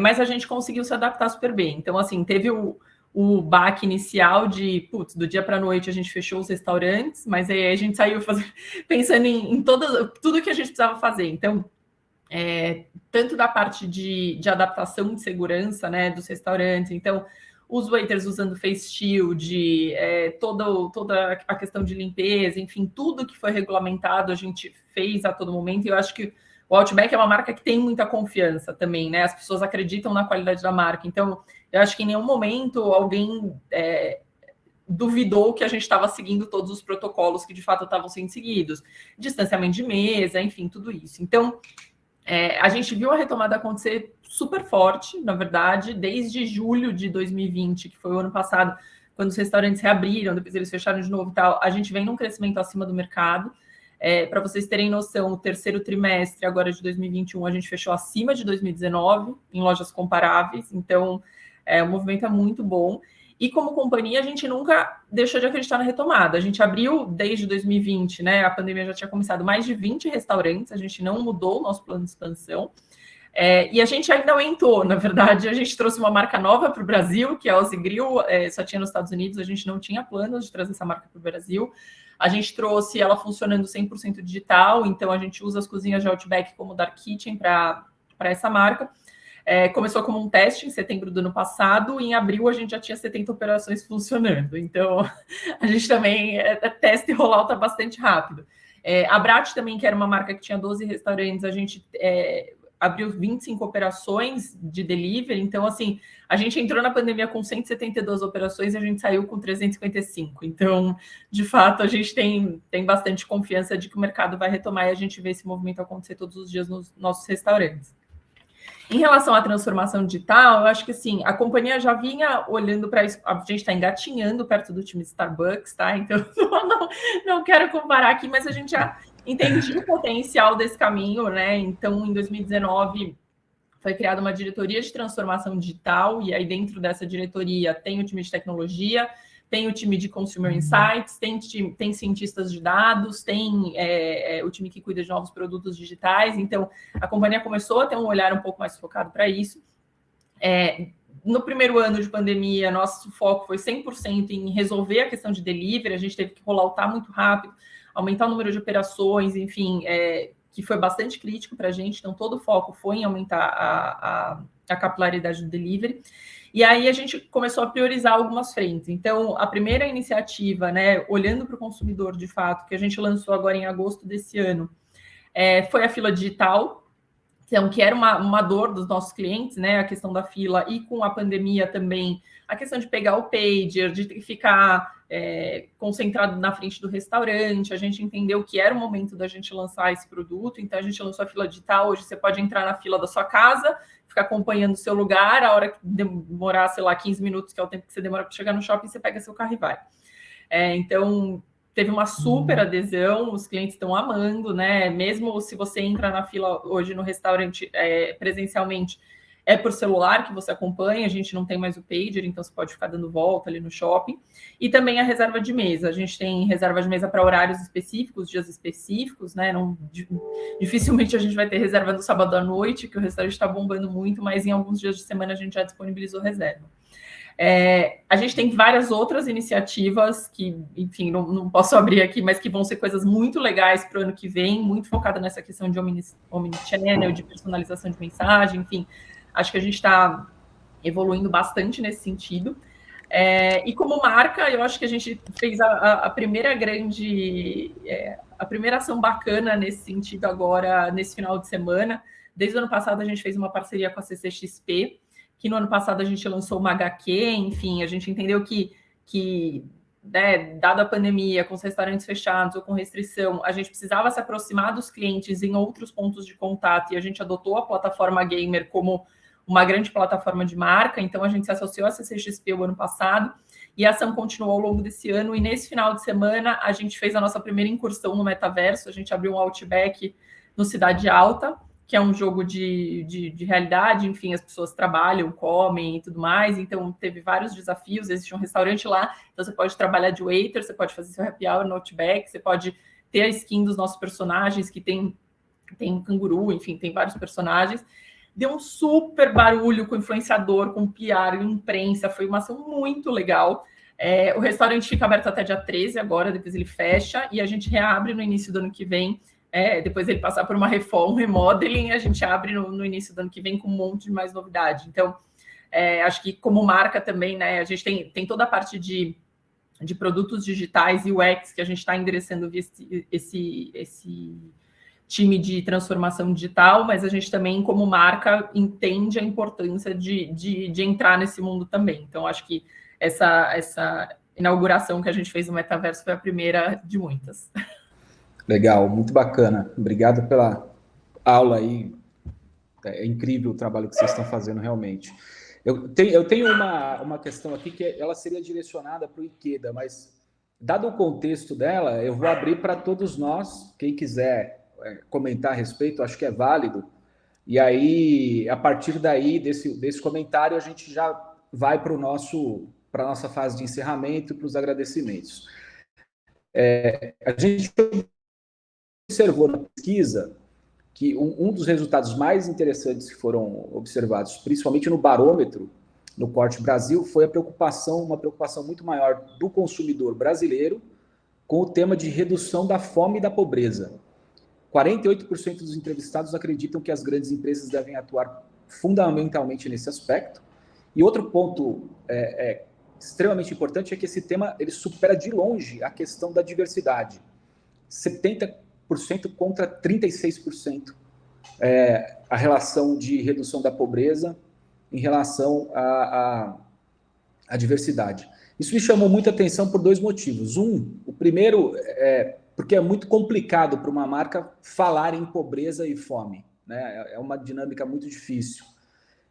Mas a gente conseguiu se adaptar super bem. Então, assim, teve o baque inicial de, do dia para a noite a gente fechou os restaurantes, mas aí a gente saiu pensando em tudo que a gente precisava fazer. Então, tanto da parte de adaptação de segurança, né, dos restaurantes, então, os waiters usando face shield, toda a questão de limpeza, enfim, tudo que foi regulamentado a gente fez a todo momento, e eu acho que o Outback é uma marca que tem muita confiança também, né? As pessoas acreditam na qualidade da marca. Então, eu acho que em nenhum momento alguém duvidou que a gente estava seguindo todos os protocolos que de fato estavam sendo seguidos. Distanciamento de mesa, enfim, tudo isso. Então, a gente viu a retomada acontecer super forte, na verdade, desde julho de 2020, que foi o ano passado, quando os restaurantes reabriram, depois eles fecharam de novo e tal, a gente vem num crescimento acima do mercado. Para vocês terem noção, o terceiro trimestre agora de 2021, a gente fechou acima de 2019, em lojas comparáveis, então o movimento é muito bom. E como companhia, a gente nunca deixou de acreditar na retomada. A gente abriu desde 2020, né? A pandemia já tinha começado, mais de 20 restaurantes, a gente não mudou o nosso plano de expansão. E a gente ainda aumentou, na verdade, a gente trouxe uma marca nova para o Brasil, que é a Aussie Grill, só tinha nos Estados Unidos, a gente não tinha planos de trazer essa marca para o Brasil. A gente trouxe ela funcionando 100% digital, então a gente usa as cozinhas de Outback como Dark Kitchen para essa marca. Começou como um teste em setembro do ano passado, e em abril a gente já tinha 70 operações funcionando. Então, a gente também, teste e rollout está bastante rápido. A Brat também, que era uma marca que tinha 12 restaurantes, a gente abriu 25 operações de delivery. Então, assim, a gente entrou na pandemia com 172 operações e a gente saiu com 355. Então, de fato, a gente tem bastante confiança de que o mercado vai retomar, e a gente vê esse movimento acontecer todos os dias nos nossos restaurantes. Em relação à transformação digital, eu acho que sim, a companhia já vinha olhando para isso. A gente está engatinhando perto do time de Starbucks, tá? Então, não quero comparar aqui, mas a gente já entendia o potencial desse caminho, né? Então, em 2019, foi criada uma diretoria de transformação digital, e aí dentro dessa diretoria tem o time de tecnologia, tem o time de Consumer Insights, tem cientistas de dados, tem o time que cuida de novos produtos digitais. Então, a companhia começou a ter um olhar um pouco mais focado para isso. No primeiro ano de pandemia, nosso foco foi 100% em resolver a questão de delivery, a gente teve que rolloutar muito rápido, aumentar o número de operações, enfim, que foi bastante crítico para a gente. Então, todo o foco foi em aumentar a capilaridade do delivery. E aí a gente começou a priorizar algumas frentes. Então, a primeira iniciativa, né, olhando para o consumidor de fato, que a gente lançou agora em agosto desse ano, foi a fila digital, então, que era uma dor dos nossos clientes, né, a questão da fila, e com a pandemia também, a questão de pegar o pager, de ficar concentrado na frente do restaurante. A gente entendeu que era o momento da gente lançar esse produto, então a gente lançou a fila digital. Hoje você pode entrar na fila da sua casa, ficar acompanhando o seu lugar, a hora que demorar, sei lá, 15 minutos, que é o tempo que você demora para chegar no shopping, você pega seu carro e vai. Então, teve uma super adesão, os clientes estão amando, né? Mesmo se você entra na fila hoje no restaurante presencialmente, é por celular que você acompanha, a gente não tem mais o pager, então você pode ficar dando volta ali no shopping. E também a reserva de mesa, a gente tem reserva de mesa para horários específicos, dias específicos, né? Dificilmente a gente vai ter reserva no sábado à noite, que o restaurante está bombando muito, mas em alguns dias de semana a gente já disponibilizou reserva. A gente tem várias outras iniciativas que, enfim, não posso abrir aqui, mas que vão ser coisas muito legais para o ano que vem, muito focada nessa questão de omnichannel, de personalização de mensagem, enfim. Acho que a gente está evoluindo bastante nesse sentido. E como marca, eu acho que a gente fez a primeira a primeira ação bacana nesse sentido agora, nesse final de semana. Desde o ano passado, a gente fez uma parceria com a CCXP, que no ano passado a gente lançou uma HQ, enfim, a gente entendeu que né, dada a pandemia, com os restaurantes fechados ou com restrição, a gente precisava se aproximar dos clientes em outros pontos de contato, e a gente adotou a plataforma Gamer como uma grande plataforma de marca. Então a gente se associou à CCXP o ano passado, e a ação continuou ao longo desse ano, e nesse final de semana a gente fez a nossa primeira incursão no metaverso. A gente abriu um Outback no Cidade Alta, que é um jogo de realidade, enfim, as pessoas trabalham, comem e tudo mais, então teve vários desafios. Existe um restaurante lá, então você pode trabalhar de waiter, você pode fazer seu happy hour no Outback, você pode ter a skin dos nossos personagens, que tem um canguru, enfim, tem vários personagens. Deu um super barulho com influenciador, com PR, imprensa, foi uma ação muito legal. O restaurante fica aberto até dia 13 agora, depois ele fecha, e a gente reabre no início do ano que vem. Depois ele passar por uma reforma, um remodeling, a gente abre no início do ano que vem com um monte de mais novidade. Então, acho que como marca também, né, a gente tem toda a parte de produtos digitais e UX que a gente está endereçando esse time de transformação digital, mas a gente também, como marca, entende a importância de entrar nesse mundo também. Então, acho que essa inauguração que a gente fez no Metaverso foi a primeira de muitas. Legal, muito bacana. Obrigado pela aula aí. É incrível o trabalho que vocês estão fazendo realmente. Eu tenho uma questão aqui que ela seria direcionada para o Ikeda, mas dado o contexto dela, eu vou abrir para todos nós, quem quiser comentar a respeito, acho que é válido. E aí, a partir daí, desse comentário, a gente já vai para a nossa fase de encerramento e para os agradecimentos. A gente observou na pesquisa que um dos resultados mais interessantes que foram observados, principalmente no barômetro, no Corte Brasil, foi uma preocupação muito maior do consumidor brasileiro com o tema de redução da fome e da pobreza. 48% dos entrevistados acreditam que as grandes empresas devem atuar fundamentalmente nesse aspecto. E outro ponto extremamente importante é que esse tema ele supera de longe a questão da diversidade. 70% contra 36% a relação de redução da pobreza em relação à diversidade. Isso me chamou muita atenção por dois motivos. O primeiro porque é muito complicado para uma marca falar em pobreza e fome, né? É uma dinâmica muito difícil.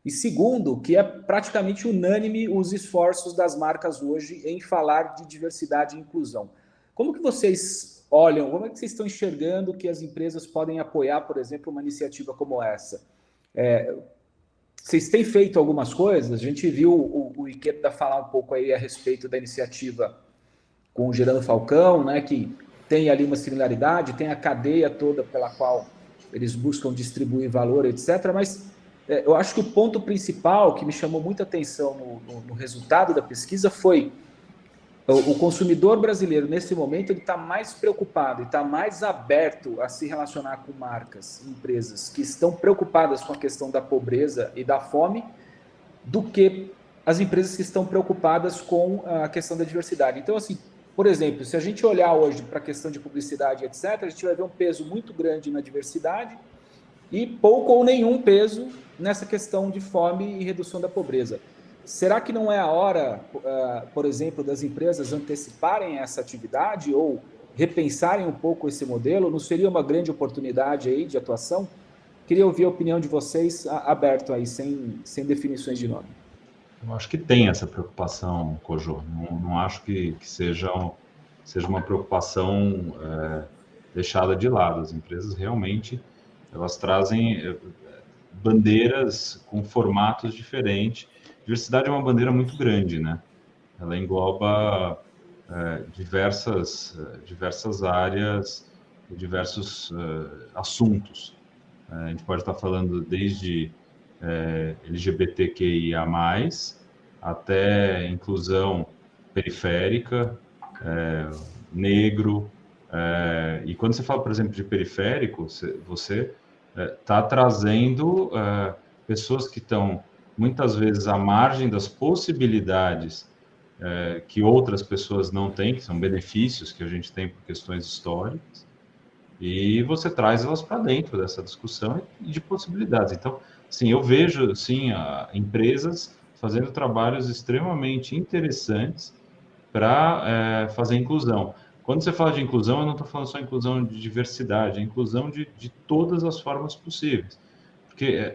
E segundo, que é praticamente unânime os esforços das marcas hoje em falar de diversidade e inclusão. Como que vocês olham, como é que vocês estão enxergando que as empresas podem apoiar, por exemplo, uma iniciativa como essa? Vocês têm feito algumas coisas? A gente viu o Ikeda falar um pouco aí a respeito da iniciativa com o Gerando Falcão, né, que tem ali uma similaridade, tem a cadeia toda pela qual eles buscam distribuir valor, etc. Mas eu acho que o ponto principal que me chamou muita atenção no resultado da pesquisa foi o consumidor brasileiro, nesse momento, ele está mais preocupado e está mais aberto a se relacionar com marcas, empresas que estão preocupadas com a questão da pobreza e da fome do que as empresas que estão preocupadas com a questão da diversidade. Então, assim, por exemplo, se a gente olhar hoje para a questão de publicidade, etc., a gente vai ver um peso muito grande na diversidade e pouco ou nenhum peso nessa questão de fome e redução da pobreza. Será que não é a hora, por exemplo, das empresas anteciparem essa atividade ou repensarem um pouco esse modelo? Não seria uma grande oportunidade aí de atuação? Queria ouvir a opinião de vocês aberto aí, sem definições de nome. Eu acho que tem essa preocupação, Kojo. Não acho que seja uma preocupação deixada de lado. As empresas realmente elas trazem bandeiras com formatos diferentes. Diversidade é uma bandeira muito grande, né? Ela engloba diversas áreas e diversos assuntos. A gente pode estar falando desde LGBTQIA+, até inclusão periférica, negro. E quando você fala, por exemplo, de periférico, você está trazendo pessoas que estão muitas vezes à margem das possibilidades que outras pessoas não têm, que são benefícios que a gente tem por questões históricas, e você traz elas para dentro dessa discussão e de possibilidades. Então, sim, eu vejo, sim, empresas fazendo trabalhos extremamente interessantes para fazer inclusão. Quando você fala de inclusão, eu não estou falando só inclusão de diversidade, é inclusão de todas as formas possíveis. Porque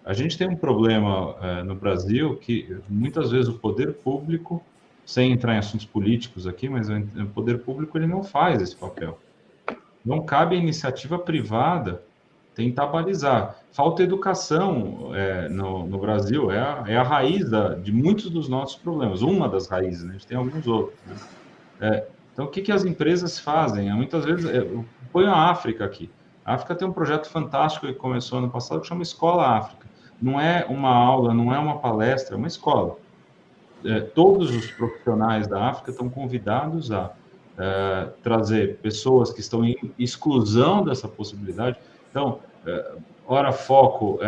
a gente tem um problema no Brasil que muitas vezes o poder público, sem entrar em assuntos políticos aqui, mas o poder público ele não faz esse papel. Não cabe à iniciativa privada tentar balizar. Falta educação no Brasil, é a raiz de muitos dos nossos problemas, uma das raízes, né? A gente tem alguns outros. Né? Então, o que as empresas fazem? Muitas vezes, eu ponho a África aqui. A África tem um projeto fantástico que começou ano passado, que chama Escola África. Não é uma aula, não é uma palestra, é uma escola. Todos os profissionais da África estão convidados a trazer pessoas que estão em exclusão dessa possibilidade. Então, ora foco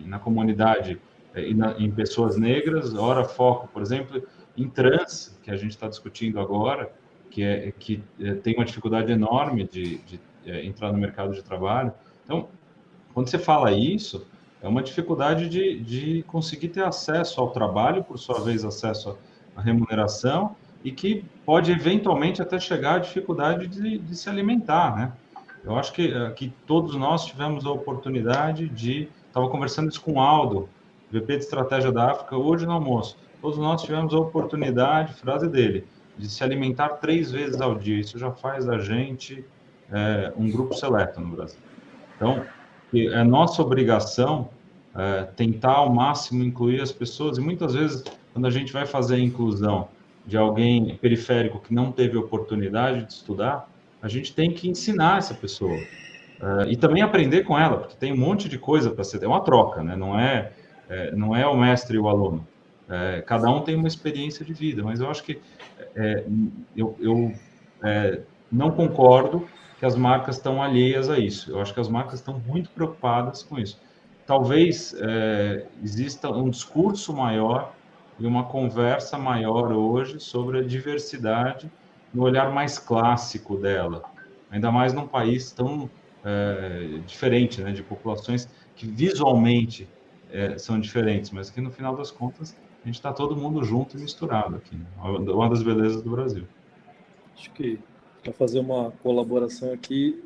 na comunidade em pessoas negras, ora foco, por exemplo, em trans, que a gente está discutindo agora, que tem uma dificuldade enorme de entrar no mercado de trabalho. Então, quando você fala isso, é uma dificuldade de conseguir ter acesso ao trabalho, por sua vez, acesso à remuneração, e que pode eventualmente até chegar à dificuldade de se alimentar, né? Eu acho que todos nós tivemos a oportunidade estava conversando isso com o Aldo, VP de Estratégia da África, hoje no almoço. Todos nós tivemos a oportunidade, frase dele, de se alimentar 3 vezes ao dia. Isso já faz da gente um grupo seleto no Brasil. Então, é nossa obrigação tentar ao máximo incluir as pessoas, e muitas vezes, quando a gente vai fazer a inclusão de alguém periférico que não teve oportunidade de estudar, a gente tem que ensinar essa pessoa. E também aprender com ela, porque tem um monte de coisa para ser. É uma troca, né? Não é o mestre e o aluno. Cada um tem uma experiência de vida, mas eu acho que eu não concordo que as marcas estão alheias a isso. Eu acho que as marcas estão muito preocupadas com isso. Talvez exista um discurso maior e uma conversa maior hoje sobre a diversidade no olhar mais clássico dela, ainda mais num país tão diferente, né, de populações que visualmente são diferentes, mas que no final das contas a gente está todo mundo junto e misturado aqui, né? Uma das belezas do Brasil. Acho que para fazer uma colaboração aqui,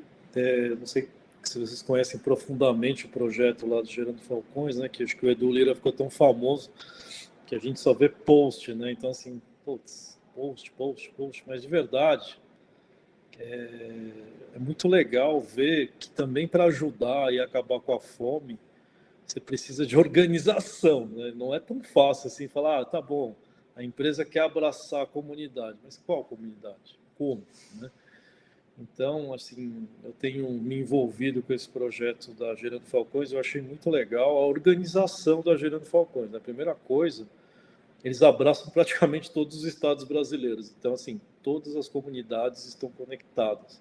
não sei se vocês conhecem profundamente o projeto lá do Gerando Falcões, né, que acho que o Edu Lira ficou tão famoso que a gente só vê post, né? Então, assim, post, mas de verdade, é muito legal ver que também para ajudar e acabar com a fome, você precisa de organização, né? Não é tão fácil assim falar, tá bom, a empresa quer abraçar a comunidade, mas qual comunidade? Como, né? Então, assim, eu tenho me envolvido com esse projeto da Gerando Falcões, eu achei muito legal a organização da Gerando Falcões. A primeira coisa, eles abraçam praticamente todos os estados brasileiros. Então, assim, todas as comunidades estão conectadas.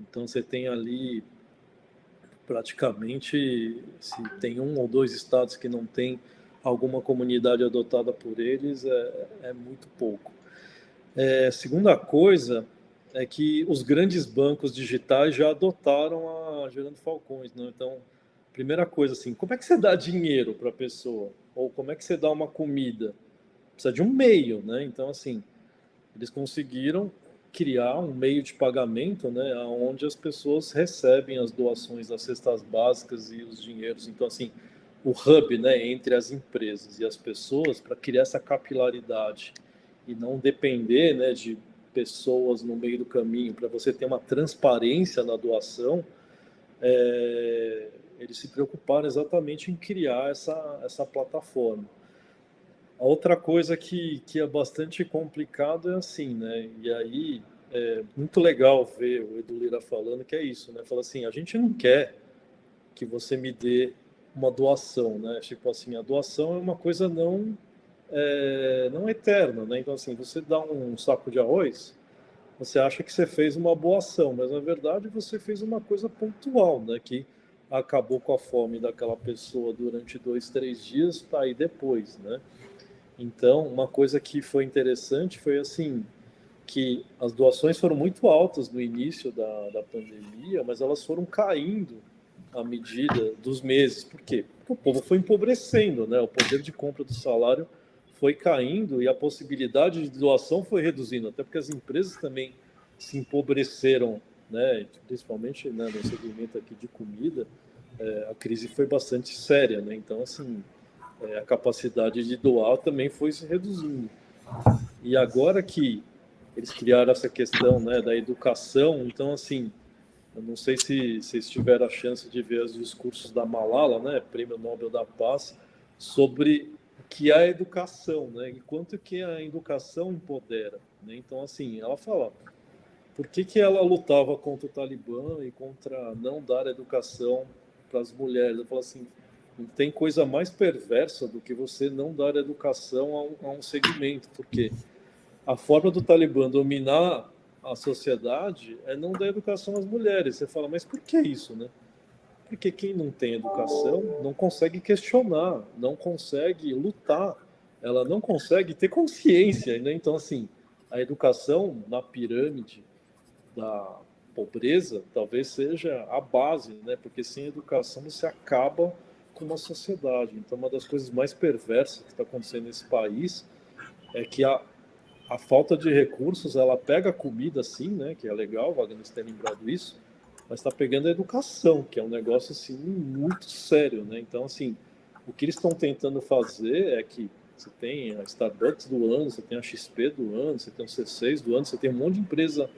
Então, você tem ali praticamente, se tem 1 ou 2 estados que não tem alguma comunidade adotada por eles, é muito pouco. Segunda coisa é que os grandes bancos digitais já adotaram a Gerando Falcões, né? Então, primeira coisa, assim, como é que você dá dinheiro para a pessoa? Ou como é que você dá uma comida? Precisa de um meio, né? Então, assim, eles conseguiram criar um meio de pagamento, né, onde as pessoas recebem as doações das cestas básicas e os dinheiros. Então, assim, o hub, né, entre as empresas e as pessoas, para criar essa capilaridade e não depender, né, de pessoas no meio do caminho, para você ter uma transparência na doação, eles se preocuparam exatamente em criar essa plataforma. A outra coisa que é bastante complicado é assim, né? E aí é muito legal ver o Edu Lira falando que é isso, né? Fala assim, a gente não quer que você me dê uma doação, né? Tipo assim, a doação é uma coisa não eterna, né? Então assim, você dá um saco de arroz, você acha que você fez uma boa ação, mas na verdade você fez uma coisa pontual, né? Que acabou com a fome daquela pessoa durante 2, 3 dias, tá aí depois, né? Então, uma coisa que foi interessante foi assim, que as doações foram muito altas no início da pandemia, mas elas foram caindo à medida dos meses. Por quê? Porque o povo foi empobrecendo, né? O poder de compra do salário foi caindo e a possibilidade de doação foi reduzindo, até porque as empresas também se empobreceram, né? Principalmente, né, no segmento aqui de comida, a crise foi bastante séria, né? Então, assim, a capacidade de doar também foi se reduzindo. E agora que eles criaram essa questão, né, da educação, então, assim, eu não sei se vocês tiveram a chance de ver os discursos da Malala, né, Prêmio Nobel da Paz, sobre o que é a educação, né, e quanto que a educação empodera, né? Então, assim, ela fala, por que ela lutava contra o Talibã e contra não dar educação para as mulheres? Ela fala assim, não tem coisa mais perversa do que você não dar educação a um segmento, porque a forma do Talibã dominar a sociedade é não dar educação às mulheres. Você fala, mas por que isso, né? Porque quem não tem educação não consegue questionar, não consegue lutar, ela não consegue ter consciência, né? Então, assim, a educação na pirâmide pobreza talvez seja a base, né? Porque sem educação você acaba com uma sociedade. Então, uma das coisas mais perversas que está acontecendo nesse país é que a falta de recursos, ela pega a comida, assim, né? Que é legal, o Wagner ter lembrado isso, mas está pegando a educação, que é um negócio, assim, muito sério, né? Então, assim, o que eles estão tentando fazer é que você tem a Starbucks do ano, você tem a XP do ano, você tem o C6 do ano, você tem um monte de empresa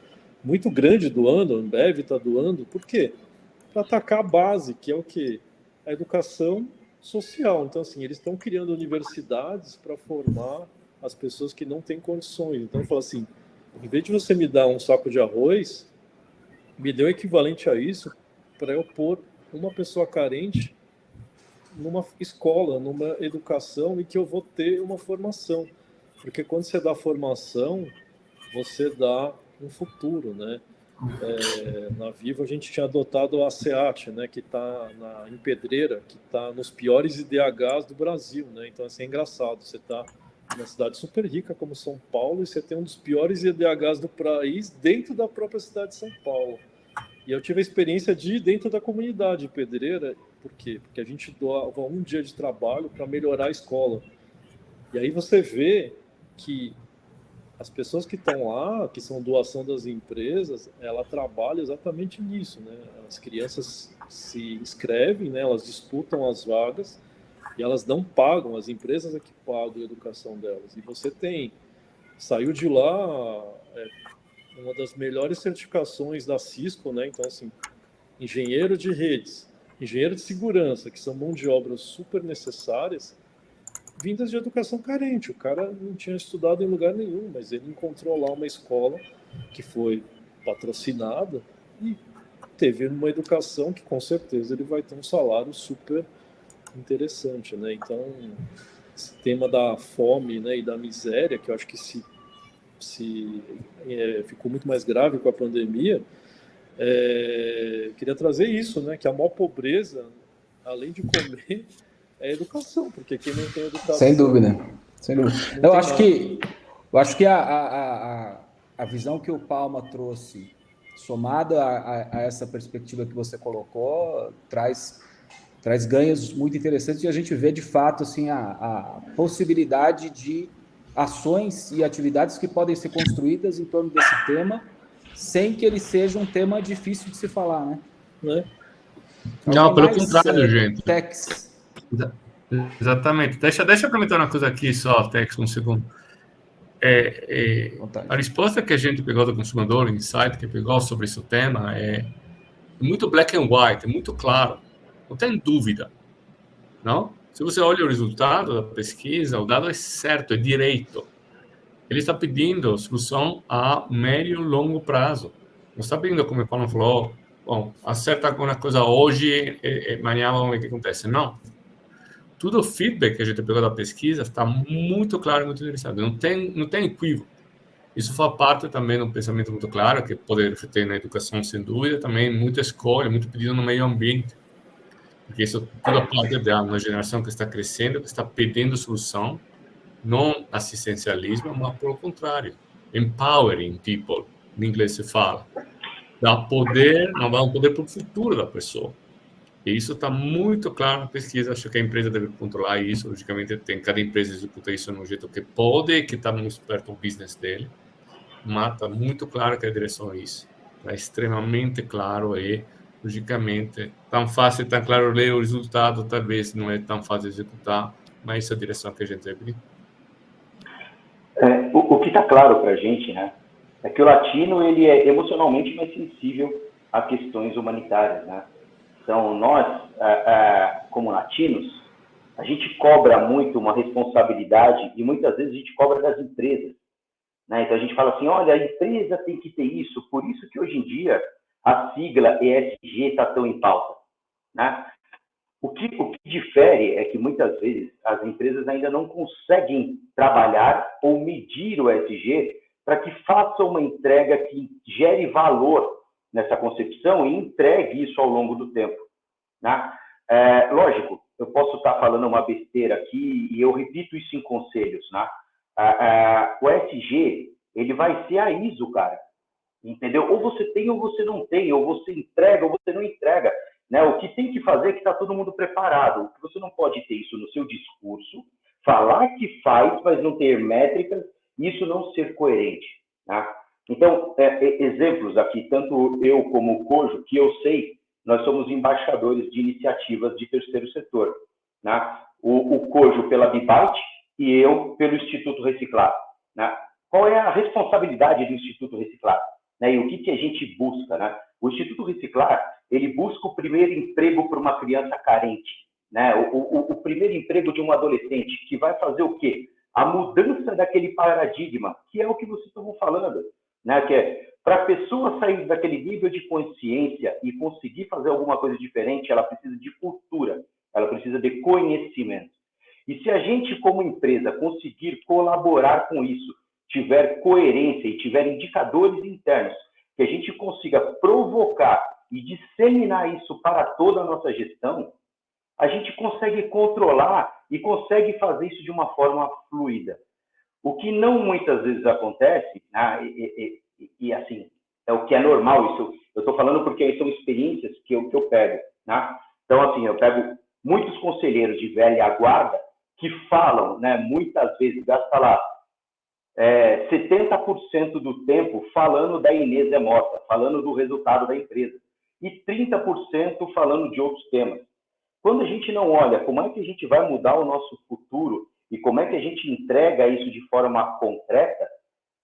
muito grande doando, a Ambev está doando. Por quê? Para atacar a base, que é o quê? A educação social. Então, assim, eles estão criando universidades para formar as pessoas que não têm condições. Então, eu falo assim, em vez de você me dar um saco de arroz, me dê o equivalente a isso para eu pôr uma pessoa carente numa escola, numa educação, e que eu vou ter uma formação. Porque quando você dá formação, você dá um futuro, né? Na Vivo a gente tinha adotado a SEAT, né, que está em Pedreira, que está nos piores IDHs do Brasil, né? Então, assim, é engraçado, você está numa cidade super rica como São Paulo e você tem um dos piores IDHs do país dentro da própria cidade de São Paulo. E eu tive a experiência de ir dentro da comunidade de Pedreira. Por quê? Porque a gente doava um dia de trabalho para melhorar a escola. E aí você vê que as pessoas que estão lá, que são doação das empresas, ela trabalha exatamente nisso, né? As crianças se inscrevem, né? Elas disputam as vagas e elas não pagam, as empresas é que pagam a educação delas. E você saiu de lá uma das melhores certificações da Cisco, né? Então, assim, engenheiro de redes, engenheiro de segurança, que são mão de obra super necessárias, vindas de educação carente. O cara não tinha estudado em lugar nenhum, mas ele encontrou lá uma escola que foi patrocinada e teve uma educação que, com certeza, ele vai ter um salário super interessante, né? Então, esse tema da fome, né, e da miséria, que eu acho que ficou muito mais grave com a pandemia, queria trazer isso, né? Que a maior pobreza, além de comer, é educação, porque quem não tem educação... Sem dúvida, sem dúvida. Eu acho que a visão que o Palma trouxe, somada a essa perspectiva que você colocou, traz ganhos muito interessantes, e a gente vê, de fato, assim, a possibilidade de ações e atividades que podem ser construídas em torno desse tema, sem que ele seja um tema difícil de se falar, né? Não, pelo contrário, gente. Tex. Exatamente. Deixa eu comentar uma coisa aqui só, Tex, um segundo. A resposta que a gente pegou do consumidor, o insight que pegou sobre esse tema é muito black and white, é muito claro. Não tem dúvida, não? Se você olha o resultado da pesquisa, o dado é certo, é direito. Ele está pedindo solução a médio e longo prazo. Não está pedindo, como o Paulo falou, bom, acerta alguma coisa hoje e amanhã vamos ver o que acontece. Não. Tudo o feedback que a gente pegou da pesquisa está muito claro e muito interessante. Não tem equívoco. Isso faz parte também de um pensamento muito claro, que poder ter na educação, sem dúvida, também muita escolha, muito pedido no meio ambiente. Porque isso tudo parte de uma geração que está crescendo, que está pedindo solução, não assistencialismo, mas pelo contrário, empowering people, em inglês se fala. Dá poder, não dá um poder para o futuro da pessoa. E isso está muito claro na pesquisa. Acho que a empresa deve controlar isso. Logicamente, cada empresa executa isso no jeito que pode, que está muito perto do business dele. Mas está muito claro que a direção é isso. Está extremamente claro e, logicamente, tão fácil, tão claro ler o resultado, talvez não é tão fácil executar, mas essa é a direção que a gente deve ir. O que está claro para a gente, né, é que o latino ele é emocionalmente mais sensível a questões humanitárias, né? Então, nós, como latinos, a gente cobra muito uma responsabilidade e muitas vezes a gente cobra das empresas, né? Então, a gente fala assim, olha, a empresa tem que ter isso, por isso que hoje em dia a sigla ESG está tão em pauta, né? O que difere é que muitas vezes as empresas ainda não conseguem trabalhar ou medir o ESG para que faça uma entrega que gere valor nessa concepção e entregue isso ao longo do tempo, né? Lógico, eu posso estar falando uma besteira aqui e eu repito isso em conselhos, né? O ESG, ele vai ser a ISO, cara. entendeu? Ou você tem ou você não tem, ou você entrega ou você não entrega, né? O que tem que fazer é que está todo mundo preparado. O que você não pode ter isso no seu discurso, falar que faz, mas não ter métricas, isso não ser coerente, tá? Então, exemplos aqui, tanto eu como o Cojo, que eu sei, nós somos embaixadores de iniciativas de terceiro setor, né? O Cojo pela Bibite e eu pelo Instituto Reciclar, né? Qual é a responsabilidade do Instituto Reciclar? Né? E o que a gente busca, né? O Instituto Reciclar, ele busca o primeiro emprego para uma criança carente, né? O primeiro emprego de um adolescente, que vai fazer o quê? A mudança daquele paradigma, que é o que vocês estavam falando, né? Que é, para a pessoa sair daquele nível de consciência e conseguir fazer alguma coisa diferente, ela precisa de cultura, ela precisa de conhecimento. E se a gente, como empresa, conseguir colaborar com isso, tiver coerência e tiver indicadores internos, que a gente consiga provocar e disseminar isso para toda a nossa gestão, a gente consegue controlar e consegue fazer isso de uma forma fluida. O que não muitas vezes acontece, né, e assim, é o que é normal, isso eu estou falando porque são experiências que eu pego, né? Então, assim, eu pego muitos conselheiros de velha guarda que falam, né, muitas vezes, gasta lá 70% do tempo falando da Inês é morta, falando do resultado da empresa, e 30% falando de outros temas. Quando a gente não olha como é que a gente vai mudar o nosso futuro e como é que a gente entrega isso de forma concreta,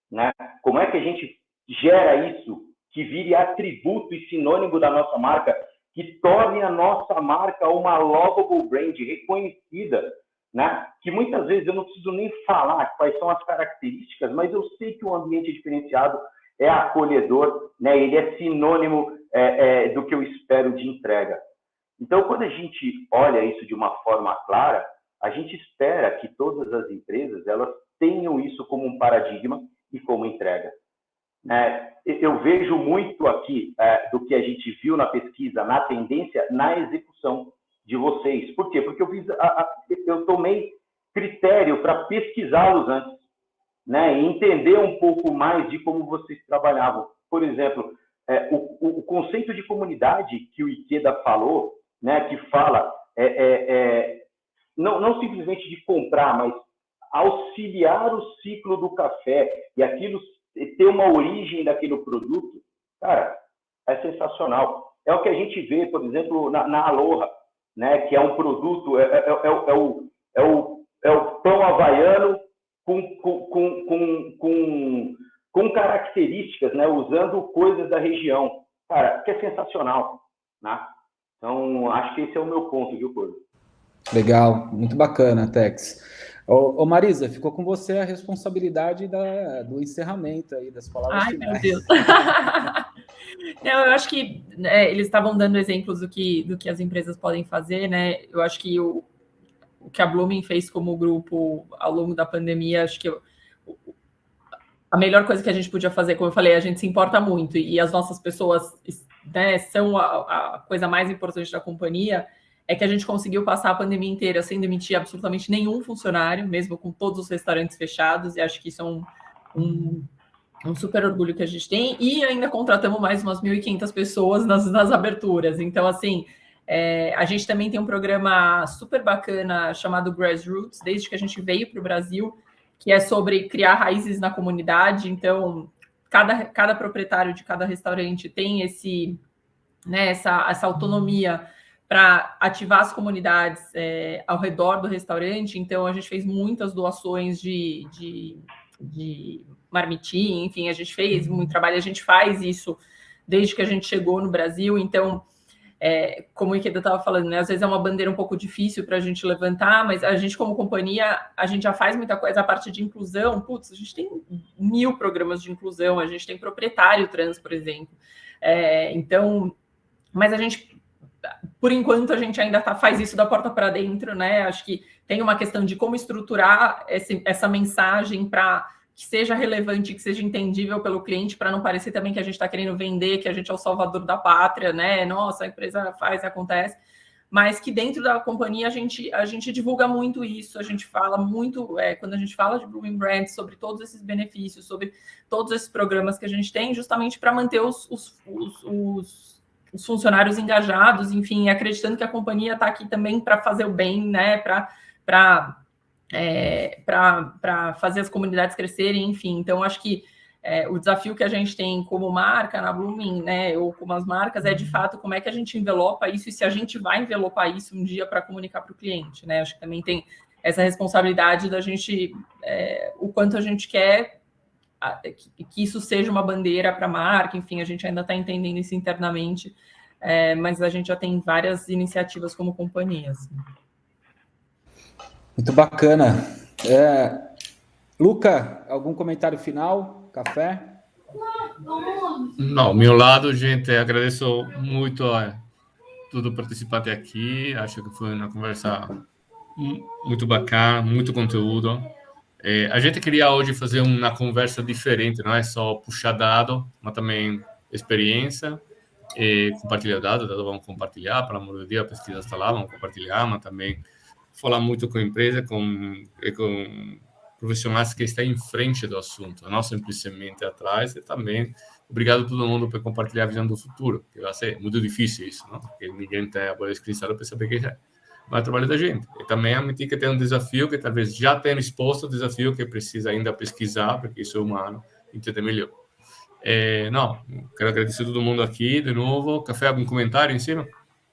né? Como é que a gente gera isso que vire atributo e sinônimo da nossa marca, que torne a nossa marca uma lovable brand reconhecida, né? Que muitas vezes eu não preciso nem falar quais são as características, mas eu sei que o ambiente diferenciado é acolhedor, né? Ele é sinônimo do que eu espero de entrega. Então, quando a gente olha isso de uma forma clara, a gente espera que todas as empresas elas tenham isso como um paradigma e como entrega. Eu vejo muito aqui do que a gente viu na pesquisa, na tendência, na execução de vocês. Por quê? Porque eu tomei critério para pesquisá-los antes, né? E entender um pouco mais de como vocês trabalhavam. Por exemplo, o conceito de comunidade que o Ikeda falou, né? Que fala não simplesmente de comprar, mas auxiliar o ciclo do café e aquilo ter uma origem daquele produto, cara, é sensacional. É o que a gente vê, por exemplo, na Aloha, né? Que é um produto, é o pão havaiano com características, né? Usando coisas da região, cara, que é sensacional, né? Então, acho que esse é o meu ponto, viu, Cordo? Legal, muito bacana, Tex. Ô Marisa, ficou com você a responsabilidade do encerramento aí, das palavras finais. Meu Deus. Não, eu acho que eles estavam dando exemplos do que as empresas podem fazer, né? Eu acho que o que a Bloomin fez como grupo ao longo da pandemia, acho que a melhor coisa que a gente podia fazer, como eu falei, a gente se importa muito e as nossas pessoas, né, são a coisa mais importante da companhia, é que a gente conseguiu passar a pandemia inteira sem demitir absolutamente nenhum funcionário, mesmo com todos os restaurantes fechados, e acho que isso é um super orgulho que a gente tem, e ainda contratamos mais umas 1.500 pessoas nas aberturas. Então, assim, a gente também tem um programa super bacana chamado Grassroots, desde que a gente veio para o Brasil, que é sobre criar raízes na comunidade. Então, cada proprietário de cada restaurante tem essa autonomia para ativar as comunidades ao redor do restaurante. Então, a gente fez muitas doações de marmitinha, enfim, a gente fez muito trabalho, a gente faz isso desde que a gente chegou no Brasil. Então, como o Ikeda estava falando, né, às vezes é uma bandeira um pouco difícil para a gente levantar, mas a gente, como companhia, a gente já faz muita coisa. A parte de inclusão, a gente tem 1000 programas de inclusão, a gente tem proprietário trans, por exemplo. Então, mas a gente, por enquanto, a gente ainda faz isso da porta para dentro, né? Acho que tem uma questão de como estruturar essa mensagem para que seja relevante, que seja entendível pelo cliente, para não parecer também que a gente está querendo vender, que a gente é o salvador da pátria, né? Nossa, a empresa faz, acontece. mas que dentro da companhia a gente divulga muito isso, a gente fala muito, quando a gente fala de Blooming Brands, sobre todos esses benefícios, sobre todos esses programas que a gente tem, justamente para manter os funcionários engajados, enfim, acreditando que a companhia está aqui também para fazer o bem, né, para fazer as comunidades crescerem, enfim. Então, acho que o desafio que a gente tem como marca na Blooming, né, ou como as marcas, é de fato como é que a gente envelopa isso e se a gente vai envelopar isso um dia para comunicar para o cliente, né? Acho que também tem essa responsabilidade da gente, o quanto a gente quer que isso seja uma bandeira para a marca, enfim, a gente ainda está entendendo isso internamente, mas a gente já tem várias iniciativas como companhia. Assim. Muito bacana. Luca, algum comentário final? Café? Não, meu lado, gente, agradeço muito a todo participante aqui. Acho que foi uma conversa muito bacana, muito conteúdo. A gente queria hoje fazer uma conversa diferente, não é só puxar dado, mas também experiência, compartilhar dados vamos compartilhar, pelo amor de Deus, a pesquisa está lá, vamos compartilhar, mas também falar muito com a empresa, com profissionais que estão em frente do assunto, não simplesmente atrás, e também obrigado a todo mundo por compartilhar a visão do futuro, que vai ser muito difícil isso, não? Porque ninguém tem a bola de cristal para saber o que é. Mas é o trabalho da gente. E também admitir que tem um desafio que talvez já tenha exposto o desafio que precisa ainda pesquisar, porque isso é humano, entender melhor. Não, quero agradecer a todo mundo aqui de novo. Café, algum comentário em cima?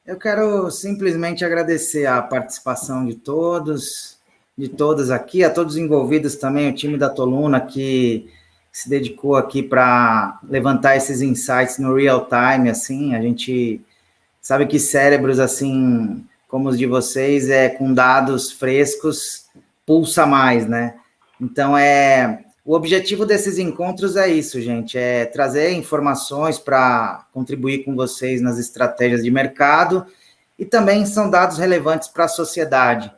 Eu quero simplesmente agradecer a participação de todos, de todas aqui, a todos os envolvidos também, o time da Toluna que se dedicou aqui para levantar esses insights no real time, assim, a gente sabe que cérebros, assim, como os de vocês, com dados frescos, pulsa mais, né? Então, o objetivo desses encontros é isso, gente, é trazer informações para contribuir com vocês nas estratégias de mercado e também são dados relevantes para a sociedade.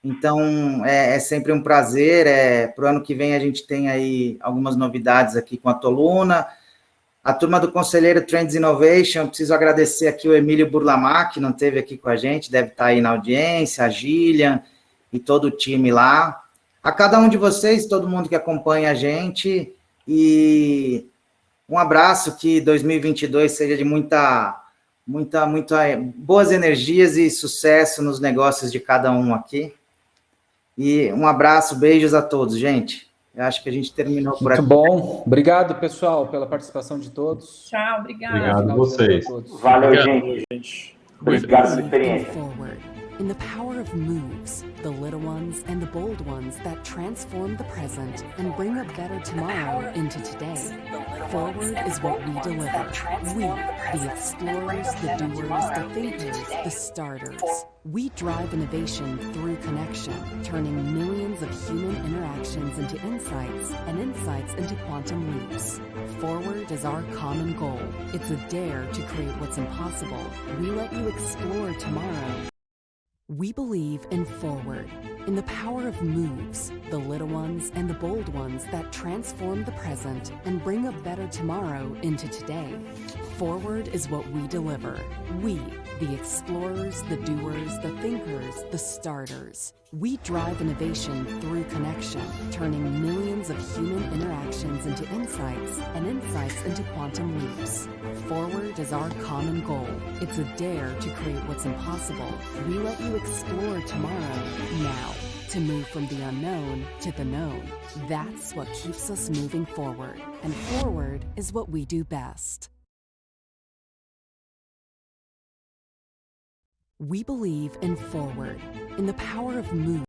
Então, é sempre um prazer. Para o ano que vem, a gente tem aí algumas novidades aqui com a Toluna. A turma do Conselheiro Trends Innovation, preciso agradecer aqui o Emílio Burlamar, que não esteve aqui com a gente, deve estar aí na audiência, a Gillian e todo o time lá. A cada um de vocês, todo mundo que acompanha a gente, e um abraço, que 2022 seja de muita boas energias e sucesso nos negócios de cada um aqui. E um abraço, beijos a todos, gente. Eu acho que a gente terminou por aqui. Muito bom. Obrigado, pessoal, pela participação de todos. Tchau, obrigada. Obrigado a vocês. Valeu, gente. Obrigado pela experiência. In the power of moves, the little ones and the bold ones that transform the present and bring a better tomorrow into today. Forward is what we deliver. We, the explorers, the doers, the thinkers, the starters. We drive innovation through connection, turning millions of human interactions into insights and insights into quantum leaps. Forward is our common goal. It's a dare to create what's impossible. We let you explore tomorrow. We believe in Forward, in the power of moves, the little ones and the bold ones that transform the present and bring a better tomorrow into today. Forward is what we deliver. We, the explorers, the doers, the thinkers, the starters. We drive innovation through connection, turning millions of human interactions into insights and insights into quantum leaps. Forward is our common goal. It's a dare to create what's impossible. We let you explore tomorrow, now, to move from the unknown to the known. That's what keeps us moving forward. And forward is what we do best. We believe in Forward, in the power of movement.